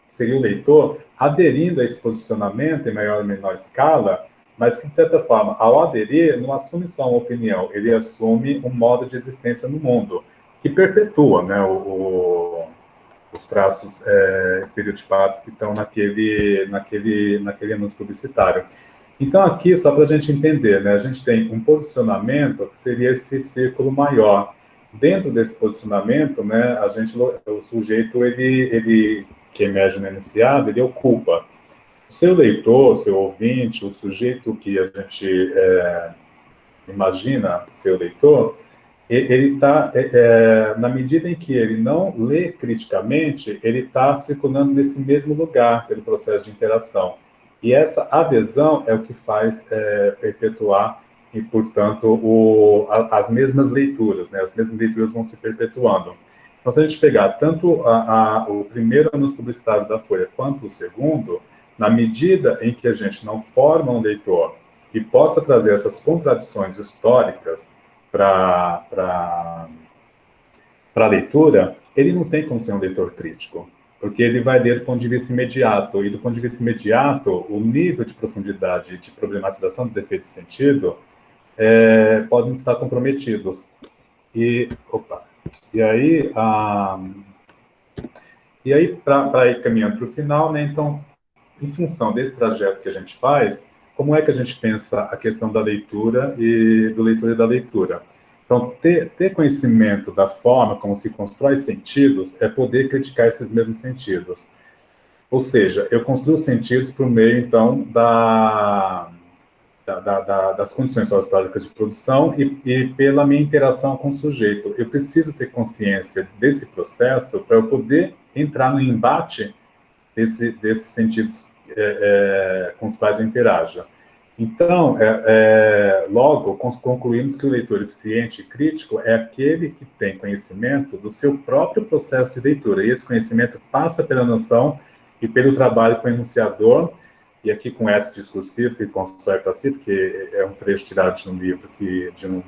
seria o leitor, aderindo a esse posicionamento em maior ou menor escala, mas que, de certa forma, ao aderir, não assume só uma opinião, ele assume um modo de existência no mundo, que perpetua, né, os traços estereotipados que estão naquele anúncio publicitário. Então, aqui, só para a gente entender, né, a gente tem um posicionamento que seria esse círculo maior. Dentro desse posicionamento, né, o sujeito, que emerge no enunciado, ele ocupa. O seu leitor, o seu ouvinte, o sujeito que a gente imagina ser o leitor, ele está, na medida em que ele não lê criticamente, ele está circulando nesse mesmo lugar pelo processo de interação. E essa adesão é o que faz perpetuar e, portanto, as mesmas leituras, né? As mesmas leituras vão se perpetuando. Então, se a gente pegar tanto o primeiro anúncio publicitário da Folha quanto o segundo, na medida em que a gente não forma um leitor que possa trazer essas contradições históricas para a leitura, ele não tem como ser um leitor crítico, porque ele vai ler do ponto de vista imediato, e do ponto de vista imediato, o nível de profundidade de problematização dos efeitos de sentido podem estar comprometidos. E aí, para ir caminhando para o final, né, então, em função desse trajeto que a gente faz, como é que a gente pensa a questão da leitura e do leitor e da leitura? Então, ter conhecimento da forma como se constrói sentidos é poder criticar esses mesmos sentidos. Ou seja, eu construo sentidos por meio, então, das condições sociológicas de produção e pela minha interação com o sujeito. Eu preciso ter consciência desse processo para eu poder entrar no embate desses sentidos com os quais eu interaja. Então, logo, concluímos que o leitor eficiente e crítico é aquele que tem conhecimento do seu próprio processo de leitura, e esse conhecimento passa pela noção e pelo trabalho com o enunciador, e aqui com ética discursiva, que constrói para si, porque é um trecho tirado de um livro, de um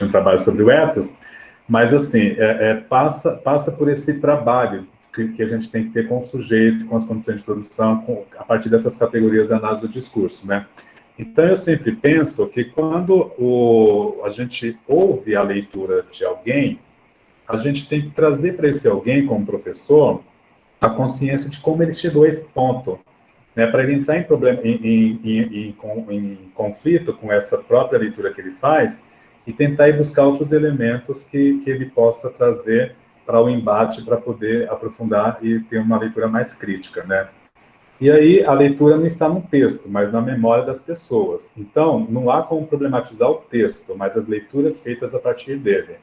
trabalho sobre o ethos, mas, assim, passa por esse trabalho que a gente tem que ter com o sujeito, com as condições de produção, a partir dessas categorias da análise do discurso, né? Então, eu sempre penso que quando a gente ouve a leitura de alguém, a gente tem que trazer para esse alguém, como professor, a consciência de como ele chegou a esse ponto, né? Para ele entrar em conflito com essa própria leitura que ele faz e tentar ir buscar outros elementos que ele possa trazer para o embate, para poder aprofundar e ter uma leitura mais crítica, né? E aí, a leitura não está no texto, mas na memória das pessoas. Então, não há como problematizar o texto, mas as leituras feitas a partir dele.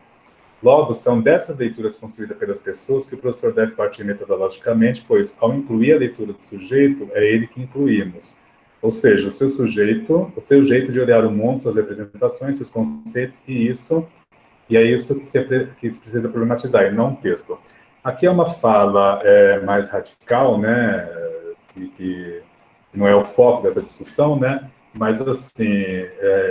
Logo, são dessas leituras construídas pelas pessoas que o professor deve partir metodologicamente, pois, ao incluir a leitura do sujeito, é ele que incluímos. Ou seja, o seu jeito de olhar o mundo, suas representações, seus conceitos, e é isso que se precisa problematizar, e não o texto. Aqui é uma fala mais radical, né, que não é o foco dessa discussão, né, mas, assim,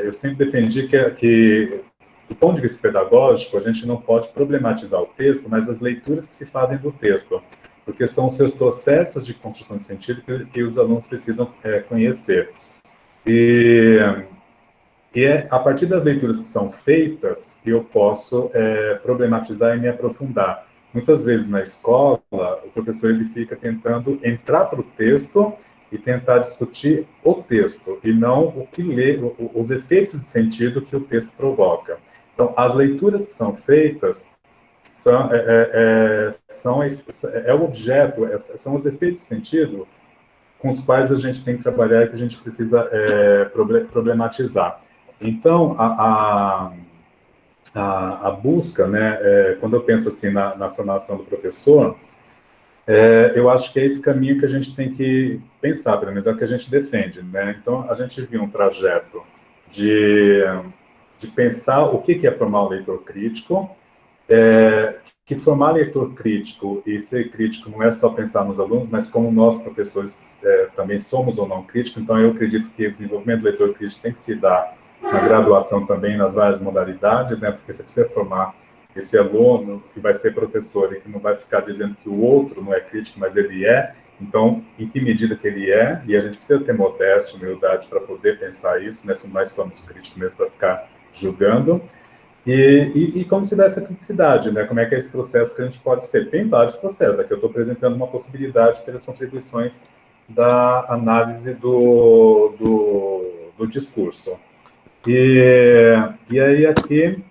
eu sempre defendi que, do ponto de vista pedagógico, a gente não pode problematizar o texto, mas as leituras que se fazem do texto, porque são os seus processos de construção de sentido que os alunos precisam conhecer. E é a partir das leituras que são feitas que eu posso problematizar e me aprofundar. Muitas vezes na escola, o professor ele fica tentando entrar para o texto e tentar discutir o texto, e não o que lê, os efeitos de sentido que o texto provoca. Então, as leituras que são feitas são o objeto, são os efeitos de sentido com os quais a gente tem que trabalhar e que a gente precisa problematizar. Então, a busca, né, quando eu penso assim na formação do professor, eu acho que é esse caminho que a gente tem que pensar, pelo menos é o que a gente defende, né? Então, a gente viu um trajeto de pensar o que é formar um leitor crítico, que formar leitor crítico e ser crítico não é só pensar nos alunos, mas como nós, professores, também somos ou não críticos. Então, eu acredito que o desenvolvimento do leitor crítico tem que se dar na graduação também, nas várias modalidades, né? Porque você precisa formar esse aluno que vai ser professor e que não vai ficar dizendo que o outro não é crítico, mas ele é. Então, em que medida que ele é? E a gente precisa ter modéstia, humildade para poder pensar isso, né? Se nós somos críticos mesmo para ficar julgando. E como se dá essa criticidade, né? Como é que é esse processo que a gente pode ser? Tem vários processos. Aqui eu estou apresentando uma possibilidade pelas contribuições da análise do discurso. E aí aqui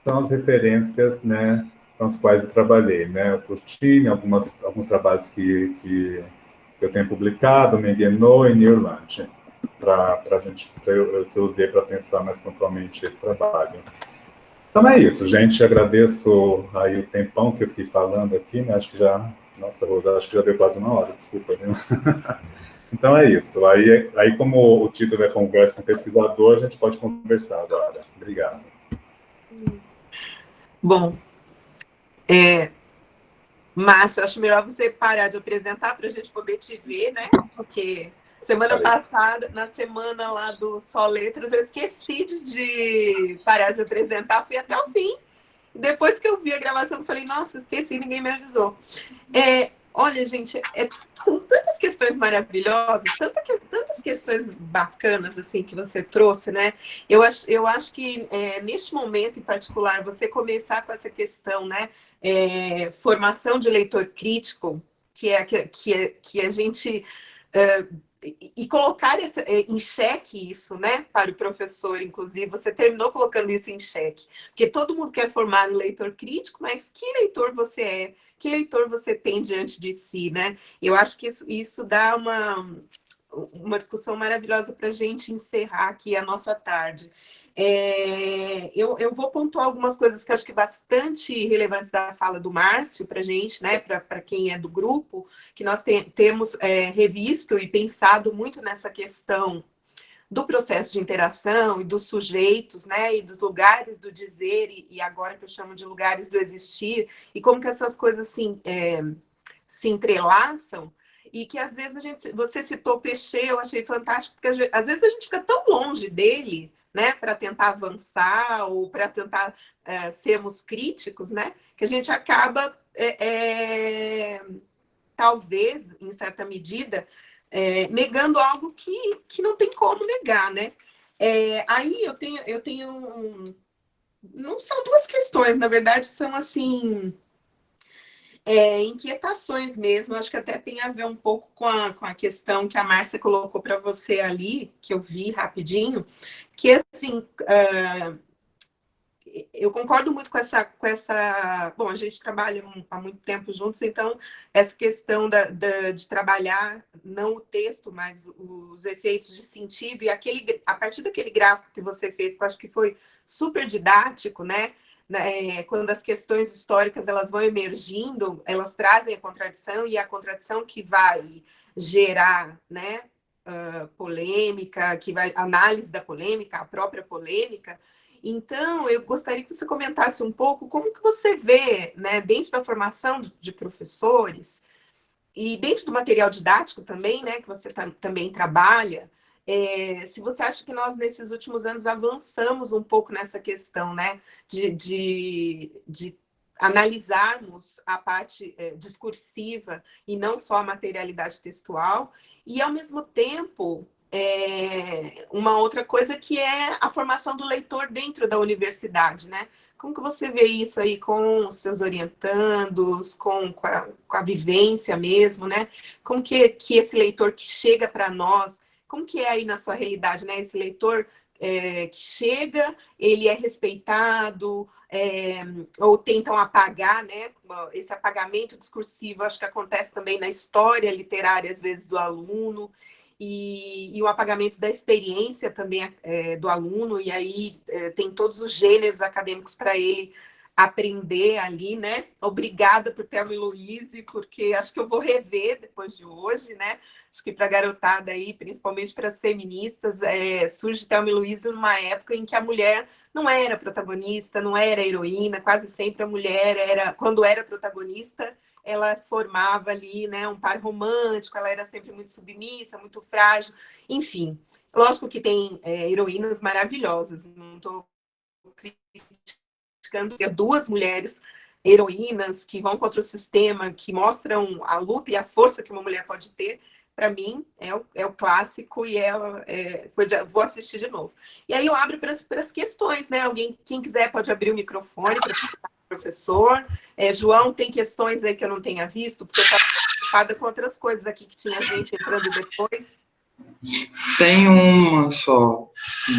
são as referências, né, com as quais eu trabalhei, né? Eu curti alguns trabalhos que eu tenho publicado, Menguenot e Newland, que eu usei para pensar mais pontualmente esse trabalho. Então é isso, gente. Agradeço aí o tempão que eu fiquei falando aqui, né? Acho que já... Nossa, Rosa, acho que já deu quase 1 hora, desculpa, viu? Então é isso. Aí, como o título é Conversa com Pesquisador, a gente pode conversar agora. Obrigado. Bom, Márcio, acho melhor você parar de apresentar para a gente poder te ver, né? Porque semana passada, na semana lá do Só Letras, eu esqueci de parar de apresentar, fui até o fim. Depois que eu vi a gravação, eu falei, nossa, esqueci, ninguém me avisou. Olha, gente, são tantas questões maravilhosas, tantas questões bacanas assim que você trouxe, né? Eu acho que neste momento em particular, você começar com essa questão, né? Formação de leitor crítico, que a gente e colocar em xeque isso, né, para o professor, inclusive, você terminou colocando isso em xeque, porque todo mundo quer formar um leitor crítico, mas que leitor você é? Que leitor você tem diante de si, né? Eu acho que isso dá uma discussão maravilhosa para a gente encerrar aqui a nossa tarde. Eu vou pontuar algumas coisas que eu acho que bastante relevantes da fala do Márcio para a gente, né, para quem é do grupo, que nós temos revisto e pensado muito nessa questão do processo de interação e dos sujeitos, né, e dos lugares do dizer, e agora que eu chamo de lugares do existir, e como que essas coisas assim, se entrelaçam, e que às vezes você citou Peixe, eu achei fantástico, porque às vezes a gente fica tão longe dele, né, para tentar avançar ou para tentar sermos críticos, né, que a gente acaba, talvez, em certa medida, negando algo que não tem como negar, né? Aí eu tenho não são duas questões, na verdade, são assim inquietações mesmo. Acho que até tem a ver um pouco com a questão que a Márcia colocou para você ali, que eu vi rapidinho, que assim, eu concordo muito com essa... Bom, a gente trabalha há muito tempo juntos, então essa questão de trabalhar não o texto, mas os efeitos de sentido, e a partir daquele gráfico que você fez, que eu acho que foi super didático, né? Quando as questões históricas elas vão emergindo, elas trazem a contradição, e a contradição que vai gerar, né, polêmica, que vai análise da polêmica, a própria polêmica. Então, eu gostaria que você comentasse um pouco como que você vê, né, dentro da formação de professores e dentro do material didático também, né, que você também trabalha, se você acha que nós, nesses últimos anos, avançamos um pouco nessa questão, né, de analisarmos a parte discursiva e não só a materialidade textual, e, ao mesmo tempo, uma outra coisa que é a formação do leitor dentro da universidade, né? Como que você vê isso aí com os seus orientandos, com a vivência mesmo, né? Como que esse leitor que chega para nós, como que é aí na sua realidade, né? Esse leitor que chega, ele é respeitado, ou tentam apagar, né? Esse apagamento discursivo, acho que acontece também na história literária, às vezes, do aluno, e o apagamento da experiência também do aluno, e aí tem todos os gêneros acadêmicos para ele aprender ali, né? Obrigada por Thelma e Louise, porque acho que eu vou rever depois de hoje, né? Acho que para a garotada aí, principalmente para as feministas, surge Thelma e Louise numa época em que a mulher não era protagonista, não era heroína, quase sempre a mulher era, quando era protagonista, ela formava ali, né, um par romântico, ela era sempre muito submissa, muito frágil, enfim. Lógico que tem heroínas maravilhosas, não estou criticando, duas mulheres heroínas que vão contra o sistema, que mostram a luta e a força que uma mulher pode ter. Para mim, é o clássico e vou assistir de novo. E aí eu abro para as questões, né? Quem quiser pode abrir o microfone para o professor. João, tem questões aí que eu não tenha visto, porque eu preocupada com outras coisas aqui, que tinha gente entrando depois. Tem uma só,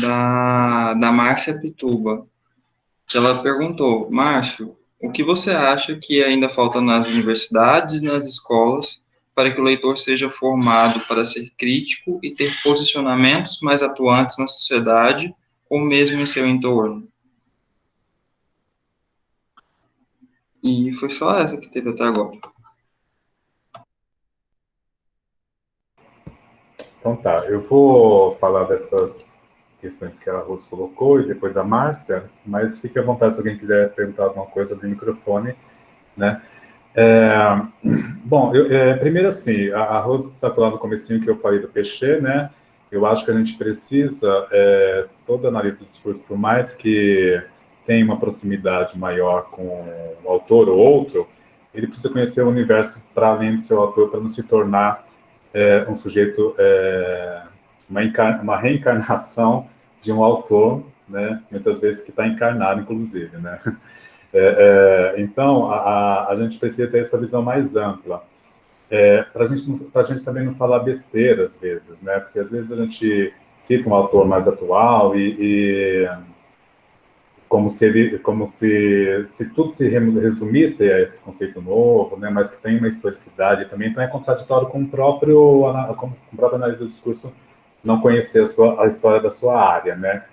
da Márcia Pituba, que ela perguntou: Márcio, o que você acha que ainda falta nas universidades e nas escolas para que o leitor seja formado para ser crítico e ter posicionamentos mais atuantes na sociedade ou mesmo em seu entorno? E foi só essa que teve até agora. Então tá, eu vou falar dessas questões que a Rose colocou e depois a Márcia, mas fique à vontade se alguém quiser perguntar alguma coisa do microfone, né? Bom, primeiro assim, a Rose destacou lá no comecinho que eu falei do Peixe, né? Eu acho que a gente precisa, todo analista do discurso, por mais que tenha uma proximidade maior com um autor ou outro, ele precisa conhecer o universo para além do seu autor, para não se tornar um sujeito, uma reencarnação de um autor, né? Muitas vezes que está encarnado, inclusive, né? Então, a gente precisa ter essa visão mais ampla. Para a gente também não falar besteira, às vezes, né? Porque, às vezes, a gente cita um autor mais atual e como se tudo se resumisse a esse conceito novo, né? Mas que tem uma historicidade também, então é contraditório com o próprio análise do discurso não conhecer a história da sua área, né?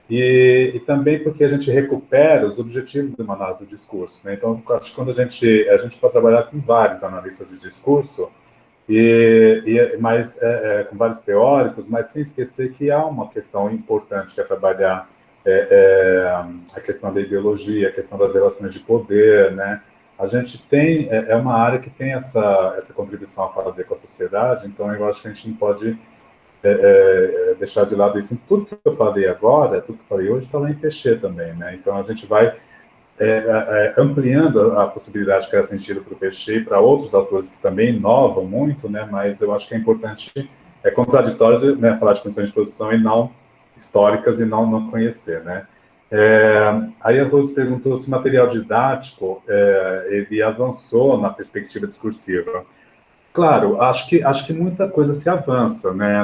E também porque a gente recupera os objetivos de uma análise do discurso, né? Então, acho que quando a gente pode trabalhar com vários analistas de discurso, mas com vários teóricos, mas sem esquecer que há uma questão importante que é trabalhar a questão da ideologia, a questão das relações de poder, né? A gente tem, uma área que tem essa contribuição a fazer com a sociedade, então eu acho que a gente não pode deixar de lado isso. Tudo que eu falei agora, tudo que eu falei hoje, está lá em Peixe também, né? Então a gente vai ampliando a possibilidade que é sentido para o Peixe e para outros autores que também inovam muito, né? Mas eu acho que é importante, é contraditório, né, falar de condições de produção e não históricas e não conhecer, né? Aí a Rose perguntou se o material didático ele avançou na perspectiva discursiva. Claro, acho que muita coisa se avança, né,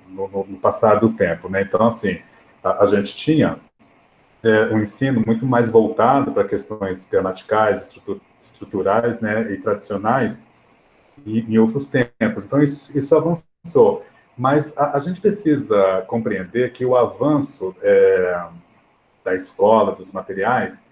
no passar do tempo, né? Então, assim, a gente tinha um ensino muito mais voltado para questões gramaticais, estruturais, né, e tradicionais em outros tempos. Então, isso avançou. Mas a gente precisa compreender que o avanço da escola, dos materiais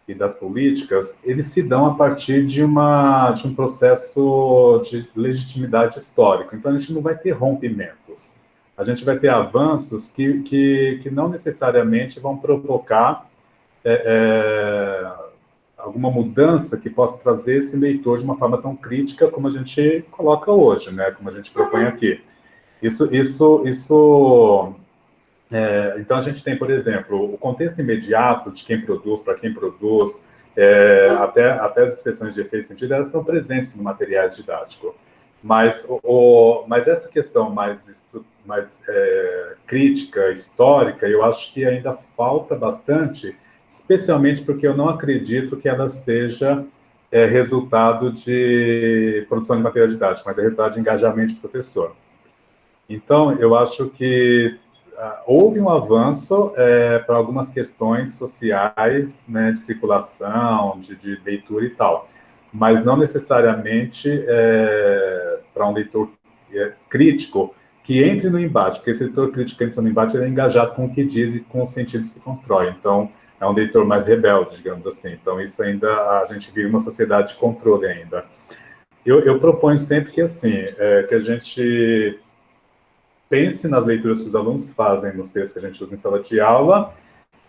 e das políticas, eles se dão a partir de um processo de legitimidade histórica. Então, a gente não vai ter rompimentos. A gente vai ter avanços que não necessariamente vão provocar alguma mudança que possa trazer esse leitor de uma forma tão crítica como a gente coloca hoje, né? Como a gente propõe aqui. Então, a gente tem, por exemplo, o contexto imediato de quem produz, para quem produz, até as expressões de efeito e sentido, elas estão presentes no material didático. Mas essa questão mais crítica, histórica, eu acho que ainda falta bastante, especialmente porque eu não acredito que ela seja resultado de produção de material didático, mas é resultado de engajamento de professor. Então, eu acho que houve um avanço para algumas questões sociais, né, de circulação, de leitura e tal, mas não necessariamente para um leitor crítico que entre no embate, porque esse leitor crítico que entra no embate ele é engajado com o que diz e com os sentidos que constrói. Então, é um leitor mais rebelde, digamos assim. Então, isso ainda, a gente vive uma sociedade de controle ainda. Eu proponho sempre que, assim, que a gente pense nas leituras que os alunos fazem nos textos que a gente usa em sala de aula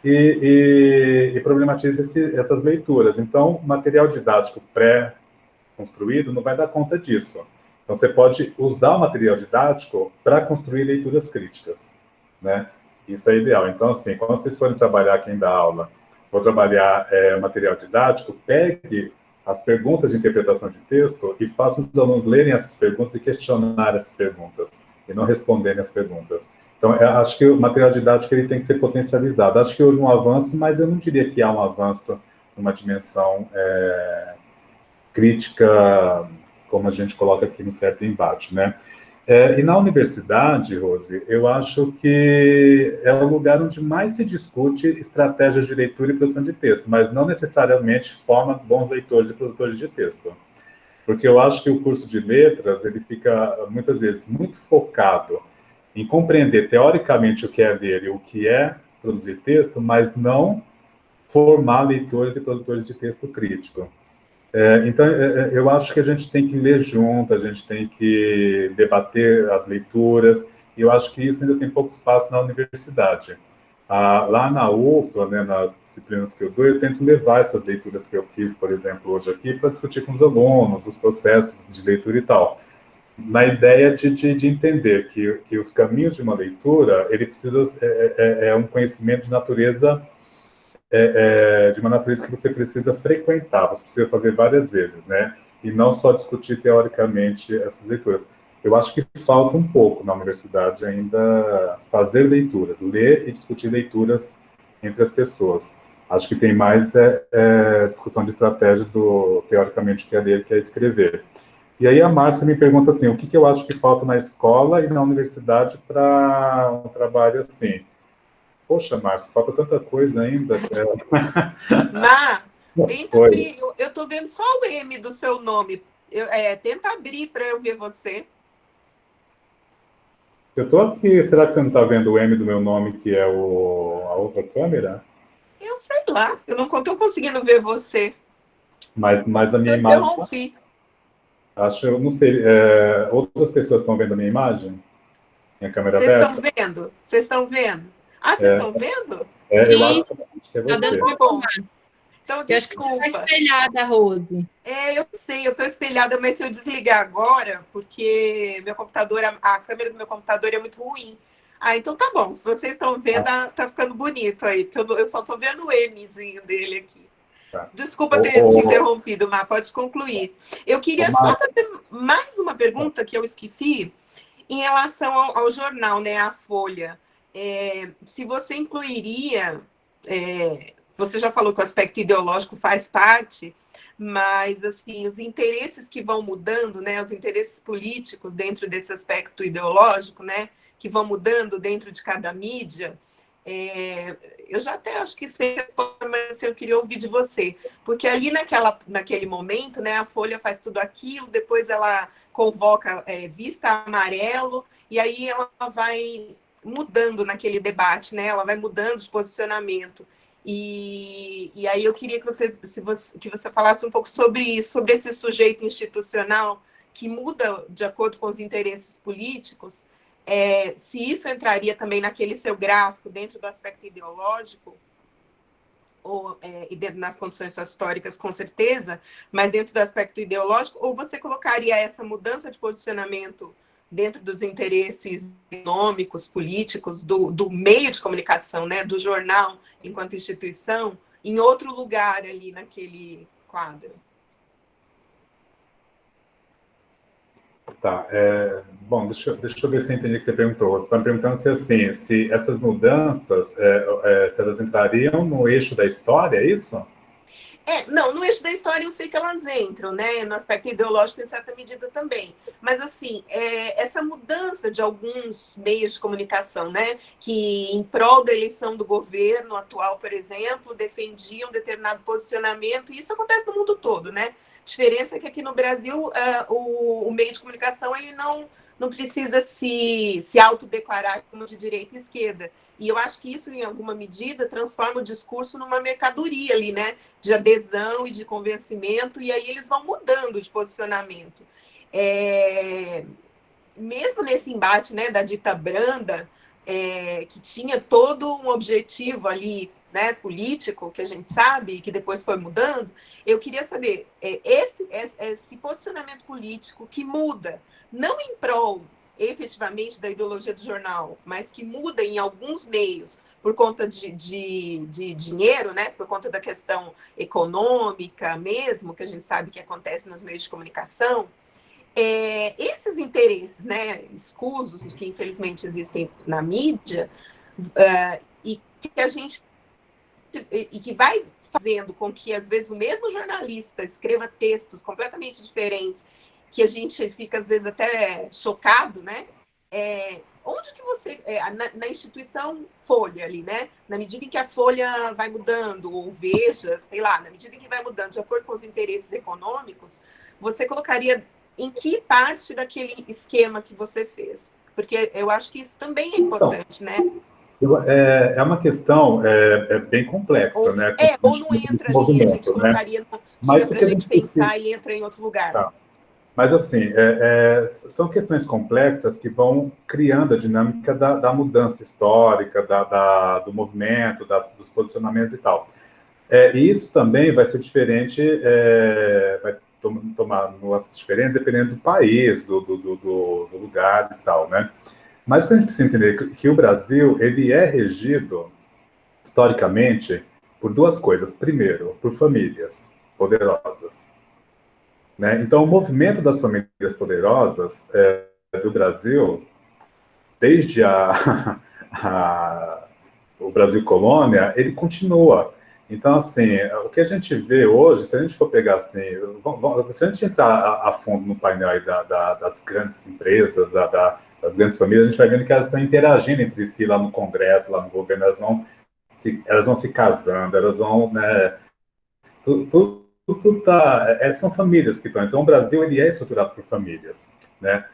e problematize essas leituras. Então, material didático pré-construído não vai dar conta disso. Então, você pode usar o material didático para construir leituras críticas, né? Isso é ideal. Então, assim, quando vocês forem trabalhar quem dá aula, for trabalhar material didático, pegue as perguntas de interpretação de texto e faça os alunos lerem essas perguntas e questionar essas perguntas, e não responderem as perguntas. Então, eu acho que o material didático ele tem que ser potencializado. Acho que houve um avanço, mas eu não diria que há um avanço numa dimensão crítica, como a gente coloca aqui no certo embate, né? E na universidade, Rose, eu acho que é o lugar onde mais se discute estratégias de leitura e produção de texto, mas não necessariamente forma bons leitores e produtores de texto. Porque eu acho que o curso de letras, ele fica, muitas vezes, muito focado em compreender teoricamente o que é ler e o que é produzir texto, mas não formar leitores e produtores de texto crítico. Então, eu acho que a gente tem que ler junto, a gente tem que debater as leituras, e eu acho que isso ainda tem pouco espaço na universidade. Lá na UFLA, né, nas disciplinas que eu tento levar essas leituras que eu fiz, por exemplo, hoje aqui, para discutir com os alunos, os processos de leitura e tal. Na ideia de entender que os caminhos de uma leitura, ele precisa, um conhecimento de natureza de uma natureza que você precisa frequentar, você precisa fazer várias vezes, né? E não só discutir teoricamente essas leituras. Eu acho que falta um pouco na universidade ainda fazer leituras, ler e discutir leituras entre as pessoas. Acho que tem mais discussão de estratégia do, teoricamente, que é ler, que é escrever. E aí a Márcia me pergunta assim, o que eu acho que falta na escola e na universidade para um trabalho assim? Poxa, Márcia, falta tanta coisa ainda. Má, tenta Oi. abrir. Eu estou vendo só o M do seu nome. Tenta abrir para eu ver você. Eu estou aqui, será que você não está vendo o M do meu nome, que é a outra câmera? Eu sei lá, eu não estou conseguindo ver você. Mas a minha Eu imagem... interrompi. Acho, eu não sei, outras pessoas estão vendo a minha imagem? Minha câmera Vocês aberta? estão vendo? Vocês estão vendo? Ah, vocês estão vendo? Eu acho que é Tá dando você. pra filmar. Então, Eu acho que você desculpa. tá espelhada, Rose. Eu sei, eu estou espelhada, mas se eu desligar agora, porque meu computador, a câmera do meu computador é muito ruim. Então tá bom. Se vocês estão vendo, tá ficando bonito aí, porque eu só estou vendo o Mzinho dele aqui. Tá. Desculpa ter te interrompido, Má, pode concluir. Eu queria só fazer mais uma pergunta que eu esqueci em relação ao jornal, né, a Folha. Se você incluiria, você já falou que o aspecto ideológico faz parte, mas assim, os interesses que vão mudando, né, os interesses políticos dentro desse aspecto ideológico, né, que vão mudando dentro de cada mídia, eu já até acho que sei a resposta, mas eu queria ouvir de você. Porque ali naquele momento, né, a Folha faz tudo aquilo, depois ela convoca Vista Amarelo, e aí ela vai mudando naquele debate, né? Ela vai mudando de posicionamento. E aí eu queria que você falasse um pouco sobre isso, sobre esse sujeito institucional que muda de acordo com os interesses políticos, se isso entraria também naquele seu gráfico dentro do aspecto ideológico, e dentro das condições históricas, com certeza, mas dentro do aspecto ideológico, ou você colocaria essa mudança de posicionamento dentro dos interesses econômicos, políticos, do meio de comunicação, né, do jornal enquanto instituição, em outro lugar ali naquele quadro? Tá, bom, deixa eu ver se eu entendi o que você perguntou. Você está me perguntando se essas mudanças, se elas entrariam no eixo da história, é isso? Não, no eixo da história eu sei que elas entram, né? No aspecto ideológico, em certa medida também. Mas, assim, essa mudança de alguns meios de comunicação, né? Que, em prol da eleição do governo atual, por exemplo, defendiam determinado posicionamento, e isso acontece no mundo todo, né? A diferença é que aqui no Brasil, o meio de comunicação ele não precisa se autodeclarar como de direita e esquerda. E eu acho que isso, em alguma medida, transforma o discurso numa mercadoria ali, né? De adesão e de convencimento, e aí eles vão mudando de posicionamento. Mesmo nesse embate, né, da dita Branda, que tinha todo um objetivo ali, né, político, que a gente sabe, que depois foi mudando, eu queria saber, esse posicionamento político que muda, não em prol efetivamente da ideologia do jornal, mas que muda em alguns meios por conta de dinheiro, né? Por conta da questão econômica mesmo, que a gente sabe que acontece nos meios de comunicação, esses interesses, né, escusos que infelizmente existem na mídia, e que vai fazendo com que, às vezes, o mesmo jornalista escreva textos completamente diferentes, que a gente fica, às vezes, até chocado, né? Onde que você, na instituição Folha ali, né? Na medida em que a Folha vai mudando, ou Veja, sei lá, na medida em que vai mudando de acordo com os interesses econômicos, você colocaria em que parte daquele esquema que você fez? Porque eu acho que isso também é importante, né? É uma questão bem complexa, né? Ou não entra ali, a gente colocaria, né? Fica para a gente pensar e entra em outro lugar. Tá. Mas, assim, são questões complexas que vão criando a dinâmica da mudança histórica, do movimento, dos posicionamentos e tal. E isso também vai ser diferente, vai tomar nuances diferentes dependendo do país, do lugar e tal, né? Mas o que a gente precisa entender que o Brasil, ele é regido, historicamente, por duas coisas. Primeiro, por famílias poderosas, né? Então, o movimento das famílias poderosas do Brasil, desde o Brasil colônia, ele continua. Então, assim, o que a gente vê hoje, se a gente for pegar assim, se a gente entrar a fundo no painel aí das grandes empresas, das grandes famílias, a gente vai vendo que elas estão interagindo entre si lá no Congresso, lá no governo, elas vão se casando, elas vão, né, tudo tá, são famílias que estão. Então, o Brasil ele é estruturado por famílias, né?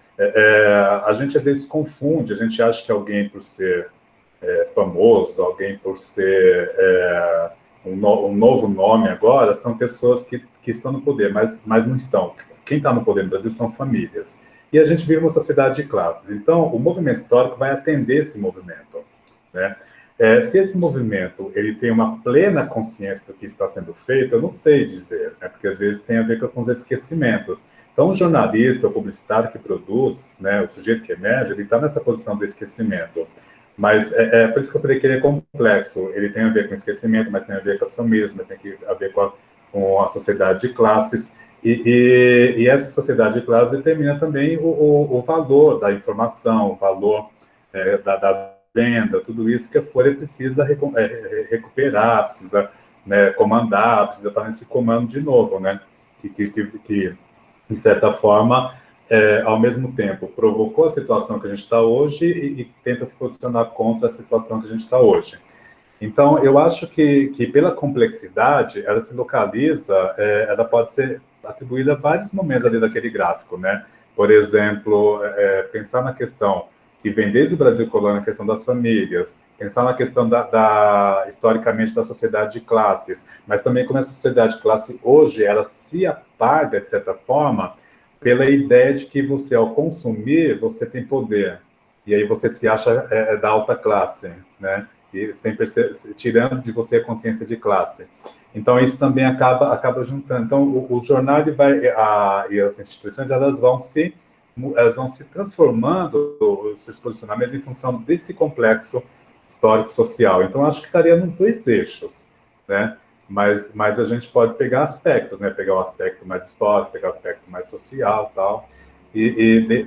A gente às vezes confunde, a gente acha que alguém por ser famoso, alguém por ser um novo nome agora, são pessoas que estão no poder, mas não estão. Quem está no poder no Brasil são famílias. E a gente vive uma sociedade de classes. Então, o movimento histórico vai atender esse movimento, né? Se esse movimento ele tem uma plena consciência do que está sendo feito, eu não sei dizer, né? Porque às vezes tem a ver com os esquecimentos. Então, o jornalista, o publicitário que produz, né, o sujeito que emerge, ele está nessa posição do esquecimento. Mas por isso que eu falei que ele é complexo. Ele tem a ver com esquecimento, mas tem a ver com as famílias, mas tem a ver com a sociedade de classes. E essa sociedade de classes determina também o valor da informação, o valor da venda, tudo isso que a Folha precisa recuperar, precisa, né, comandar, precisa estar nesse comando de novo, né? Que de certa forma, ao mesmo tempo, provocou a situação que a gente está hoje e tenta se posicionar contra a situação que a gente está hoje. Então, eu acho que pela complexidade, ela se localiza, ela pode ser atribuída a vários momentos ali daquele gráfico, né? Por exemplo, pensar na questão que vem desde o Brasil colônia, a questão das famílias, pensar na questão historicamente, da sociedade de classes, mas também como essa sociedade de classe hoje, ela se apaga, de certa forma, pela ideia de que você, ao consumir, você tem poder. E aí você se acha da alta classe, né? E sempre tirando de você a consciência de classe. Então, isso também acaba juntando. Então, o jornal e as instituições, elas vão se transformando, esses posicionamentos, em função desse complexo histórico-social. Então, acho que estaria nos dois eixos, né? Mas a gente pode pegar aspectos, né? Pegar o aspecto mais histórico, pegar o aspecto mais social, tal.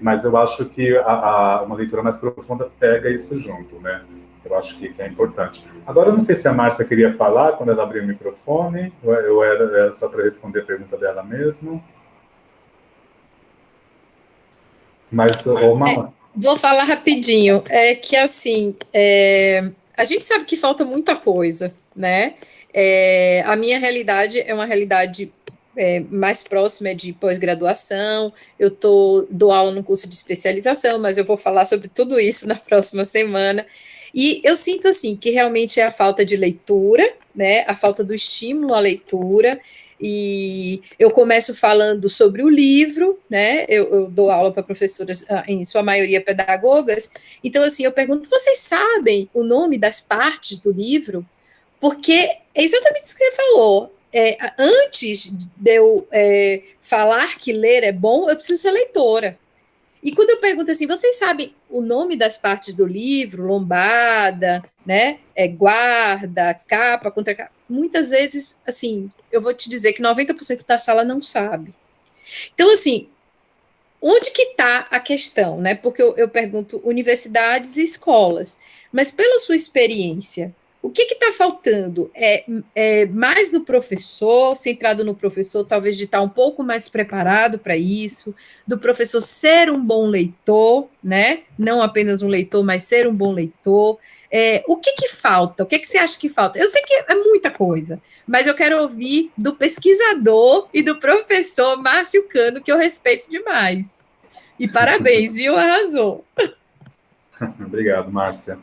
Mas eu acho que uma leitura mais profunda pega isso junto, né? Eu acho que é importante. Agora, eu não sei se a Márcia queria falar quando ela abriu o microfone, ou era só para responder a pergunta dela mesmo. Mas, vou falar rapidinho. É que, assim, a gente sabe que falta muita coisa, né? A minha realidade é uma realidade mais próxima de pós-graduação. Eu dou aula no curso de especialização, mas eu vou falar sobre tudo isso na próxima semana. E eu sinto, assim, que realmente é a falta de leitura, né? A falta do estímulo à leitura. E eu começo falando sobre o livro, né? Eu dou aula para professoras, em sua maioria pedagogas. Então, assim, eu pergunto: vocês sabem o nome das partes do livro? Porque é exatamente isso que ele falou. Antes de eu falar que ler é bom, eu preciso ser leitora. E quando eu pergunto assim, vocês sabem o nome das partes do livro, lombada, né, guarda, capa, contracapa? Muitas vezes, assim, eu vou te dizer que 90% da sala não sabe. Então, assim, onde que está a questão, né? Porque eu pergunto universidades e escolas, mas pela sua experiência, O que está faltando? É mais no professor, centrado no professor, talvez de estar um pouco mais preparado para isso, do professor ser um bom leitor, né? Não apenas um leitor, mas ser um bom leitor. O que falta? O que você acha que falta? Eu sei que é muita coisa, mas eu quero ouvir do pesquisador e do professor Márcio Cano, que eu respeito demais. E parabéns, viu? Arrasou. Obrigado, Márcia.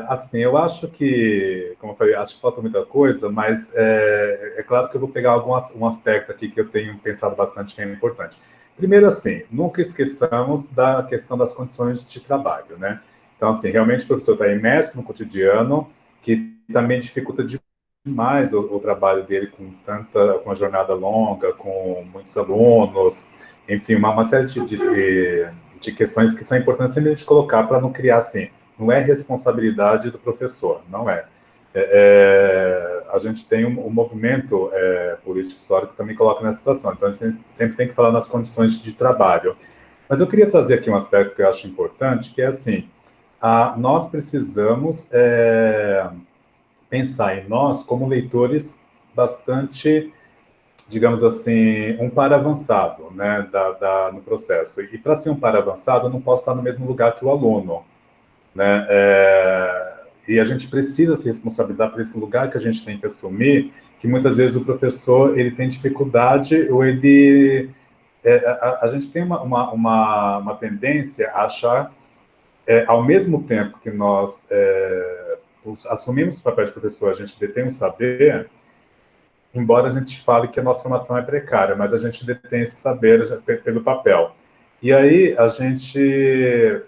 Assim, eu acho que, como eu falei, acho que falta muita coisa, mas é claro que eu vou pegar um aspecto aqui que eu tenho pensado bastante que é importante. Primeiro, assim, nunca esqueçamos da questão das condições de trabalho, né? Então, assim, realmente o professor está imerso no cotidiano, que também dificulta demais o trabalho dele com uma jornada longa, com muitos alunos, enfim, uma série de questões que são importantes sempre a gente colocar para não criar, assim, não é responsabilidade do professor, não é. A gente tem um movimento político histórico que também coloca nessa situação, então a gente sempre tem que falar nas condições de trabalho. Mas eu queria trazer aqui um aspecto que eu acho importante, que é assim, nós precisamos pensar em nós como leitores bastante, digamos assim, um par avançado, né, no processo. E para ser um par avançado, eu não posso estar no mesmo lugar que o aluno, né? E a gente precisa se responsabilizar por esse lugar que a gente tem que assumir, que muitas vezes o professor ele tem dificuldade ou ele a gente tem uma tendência a achar, ao mesmo tempo que nós assumimos o papel de professor, a gente detém o saber, embora a gente fale que a nossa formação é precária, mas a gente detém esse saber pelo papel. E aí a gente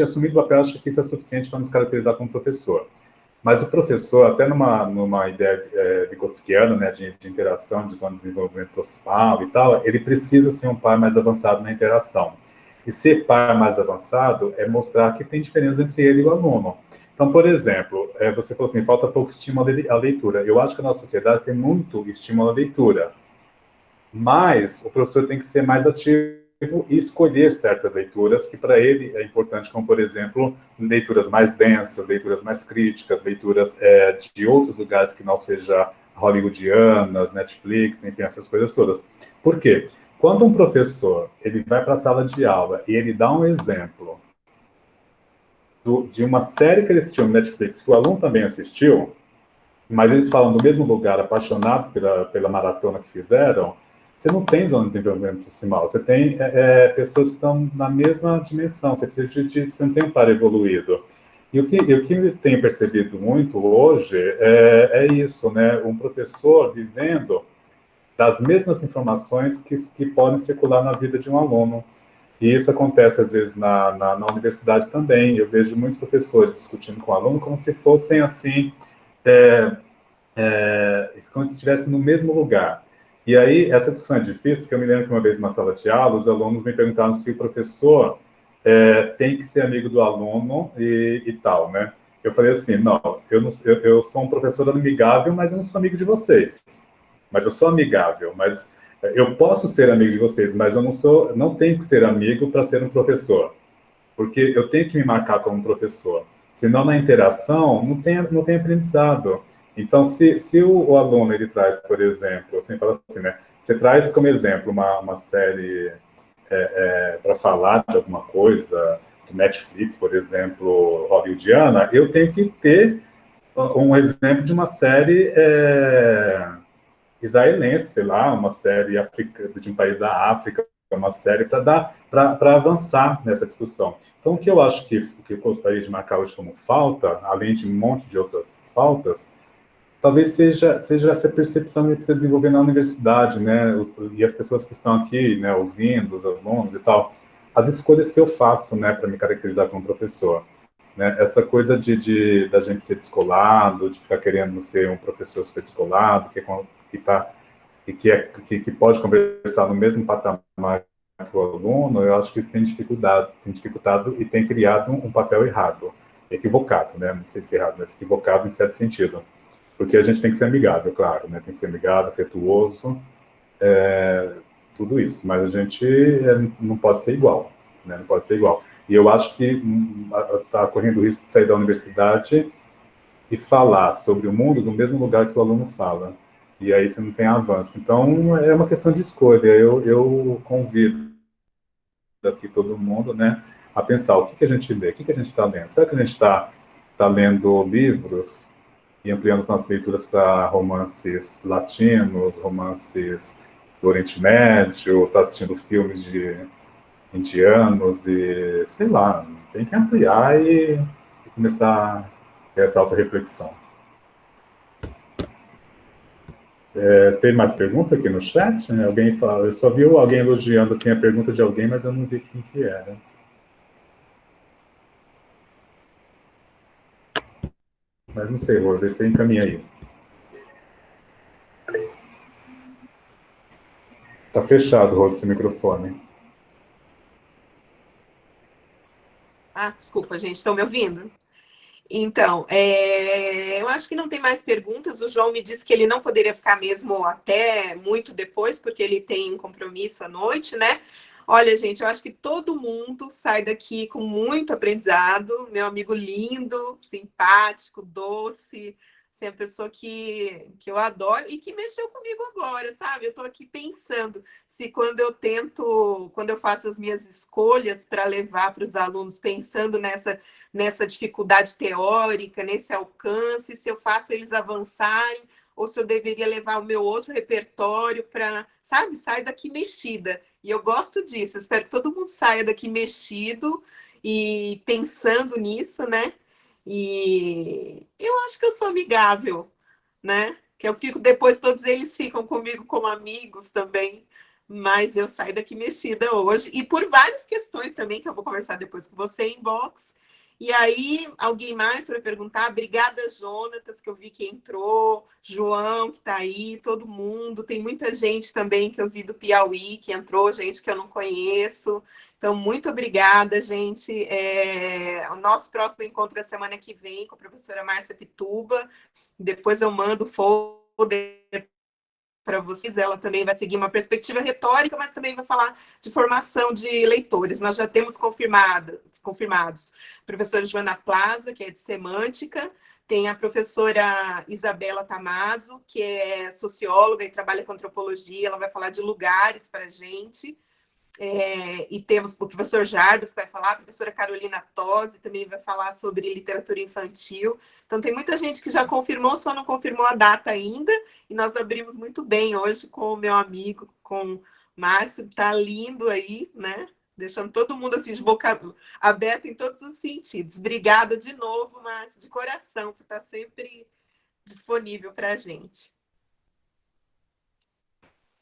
assumindo o papel, acha que isso é suficiente para nos caracterizar como professor. Mas o professor, até numa ideia vigotskiana, né, de interação, de zona de desenvolvimento proximal e tal, ele precisa ser um par mais avançado na interação. E ser par mais avançado é mostrar que tem diferença entre ele e o aluno. Então, por exemplo, você falou assim, falta pouco estímulo à leitura. Eu acho que a nossa sociedade tem muito estímulo à leitura, mas o professor tem que ser mais ativo e escolher certas leituras que para ele é importante, como, por exemplo, leituras mais densas, leituras mais críticas, leituras de outros lugares que não seja hollywoodianas, Netflix, enfim, essas coisas todas. Por quê? Quando um professor ele vai para a sala de aula e ele dá um exemplo de uma série que ele assistiu no Netflix, que o aluno também assistiu, mas eles falam do mesmo lugar, apaixonados pela maratona que fizeram, você não tem zona de desenvolvimento proximal, você tem pessoas que estão na mesma dimensão, você não tem um par evoluído. E o que eu tenho percebido muito hoje é isso, né? Um professor vivendo das mesmas informações que podem circular na vida de um aluno. E isso acontece, às vezes, na universidade também. Eu vejo muitos professores discutindo com o aluno como se fossem, assim, como se estivessem no mesmo lugar. E aí, essa discussão é difícil, porque eu me lembro que uma vez numa sala de aula, os alunos me perguntaram se o professor tem que ser amigo do aluno e tal, né? Eu falei assim, não, eu sou um professor amigável, mas eu não sou amigo de vocês. Mas eu sou amigável, mas eu posso ser amigo de vocês, mas eu não tenho que ser amigo para ser um professor. Porque eu tenho que me marcar como professor. Senão, na interação, não tem aprendizado. Então, se o aluno ele traz, por exemplo, assim, fala assim, né? Você traz como exemplo uma série para falar de alguma coisa, do Netflix, por exemplo, hollywoodiana, eu tenho que ter um exemplo de uma série israelense, sei lá, uma série de um país da África, uma série para avançar nessa discussão. Então, o que eu acho que eu gostaria de marcar hoje como falta, além de um monte de outras faltas, talvez seja essa percepção que precisa desenvolver na universidade, né? E as pessoas que estão aqui, né, ouvindo, os alunos e tal, as escolhas que eu faço, né, para me caracterizar como professor. Né? Essa coisa da gente ser descolado, de ficar querendo ser um professor super descolado, que pode conversar no mesmo patamar que o aluno, eu acho que isso tem dificultado e tem criado um papel errado, equivocado, né? Não sei se errado, mas equivocado em certo sentido. Porque a gente tem que ser amigável, claro, né? Tem que ser amigável, afetuoso, tudo isso. Mas a gente não pode ser igual, né? Não pode ser igual. E eu acho que está correndo o risco de sair da universidade e falar sobre o mundo no mesmo lugar que o aluno fala. E aí você não tem avanço. Então, é uma questão de escolha. Eu convido aqui todo mundo, né, a pensar o que, que a gente lê, o que, que a gente está lendo. Será que a gente está lendo livros e ampliando as nossas leituras para romances latinos, romances do Oriente Médio, está assistindo filmes de indianos e, sei lá, tem que ampliar e começar a ter essa autorreflexão. Tem mais pergunta aqui no chat? Alguém fala, eu só vi alguém elogiando assim, a pergunta de alguém, mas eu não vi quem que era. Mas não sei, Rosa, você encaminha aí. Tá fechado, Rosa, esse microfone. Ah, desculpa, gente, estão me ouvindo? Então, eu acho que não tem mais perguntas. O João me disse que ele não poderia ficar mesmo até muito depois, porque ele tem um compromisso à noite, né? Olha, gente, eu acho que todo mundo sai daqui com muito aprendizado. Meu amigo lindo, simpático, doce, assim, a pessoa que eu adoro e que mexeu comigo agora, sabe? Eu estou aqui pensando se quando eu faço as minhas escolhas para levar para os alunos, pensando nessa dificuldade teórica, nesse alcance, se eu faço eles avançarem, ou se eu deveria levar o meu outro repertório para, sabe, sair daqui mexida. E eu gosto disso, eu espero que todo mundo saia daqui mexido e pensando nisso, né? E eu acho que eu sou amigável, né? Que eu fico, depois todos eles ficam comigo como amigos também, mas eu saio daqui mexida hoje, e por várias questões também, que eu vou conversar depois com você em box. E aí, alguém mais para perguntar? Obrigada, Jonatas, que eu vi que entrou, João, que está aí, todo mundo. Tem muita gente também que eu vi do Piauí, que entrou, gente que eu não conheço. Então, muito obrigada, gente. O nosso próximo encontro é semana que vem com a professora Márcia Pituba. Depois eu mando o folder para vocês. Ela também vai seguir uma perspectiva retórica, mas também vai falar de formação de leitores. Nós já temos confirmados a professora Joana Plaza, que é de semântica, tem a professora Isabela Tamazo, que é socióloga e trabalha com antropologia, ela vai falar de lugares para a gente. E temos o professor Jarbas, que vai falar, a professora Carolina Tosi também vai falar sobre literatura infantil. Então, tem muita gente que já confirmou, só não confirmou a data ainda, e nós abrimos muito bem hoje com o meu amigo, com o Márcio, está lindo aí, né? Deixando todo mundo assim de boca aberta em todos os sentidos. Obrigada de novo, Márcio, de coração, por estar sempre disponível para a gente.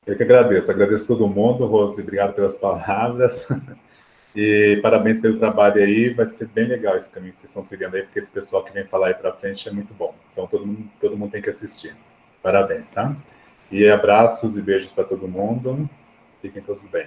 Eu que agradeço todo mundo, Rose, obrigado pelas palavras. E parabéns pelo trabalho aí, vai ser bem legal esse caminho que vocês estão trilhando aí, porque esse pessoal que vem falar aí para frente é muito bom. Então todo mundo tem que assistir. Parabéns, tá? E abraços e beijos para todo mundo. Fiquem todos bem.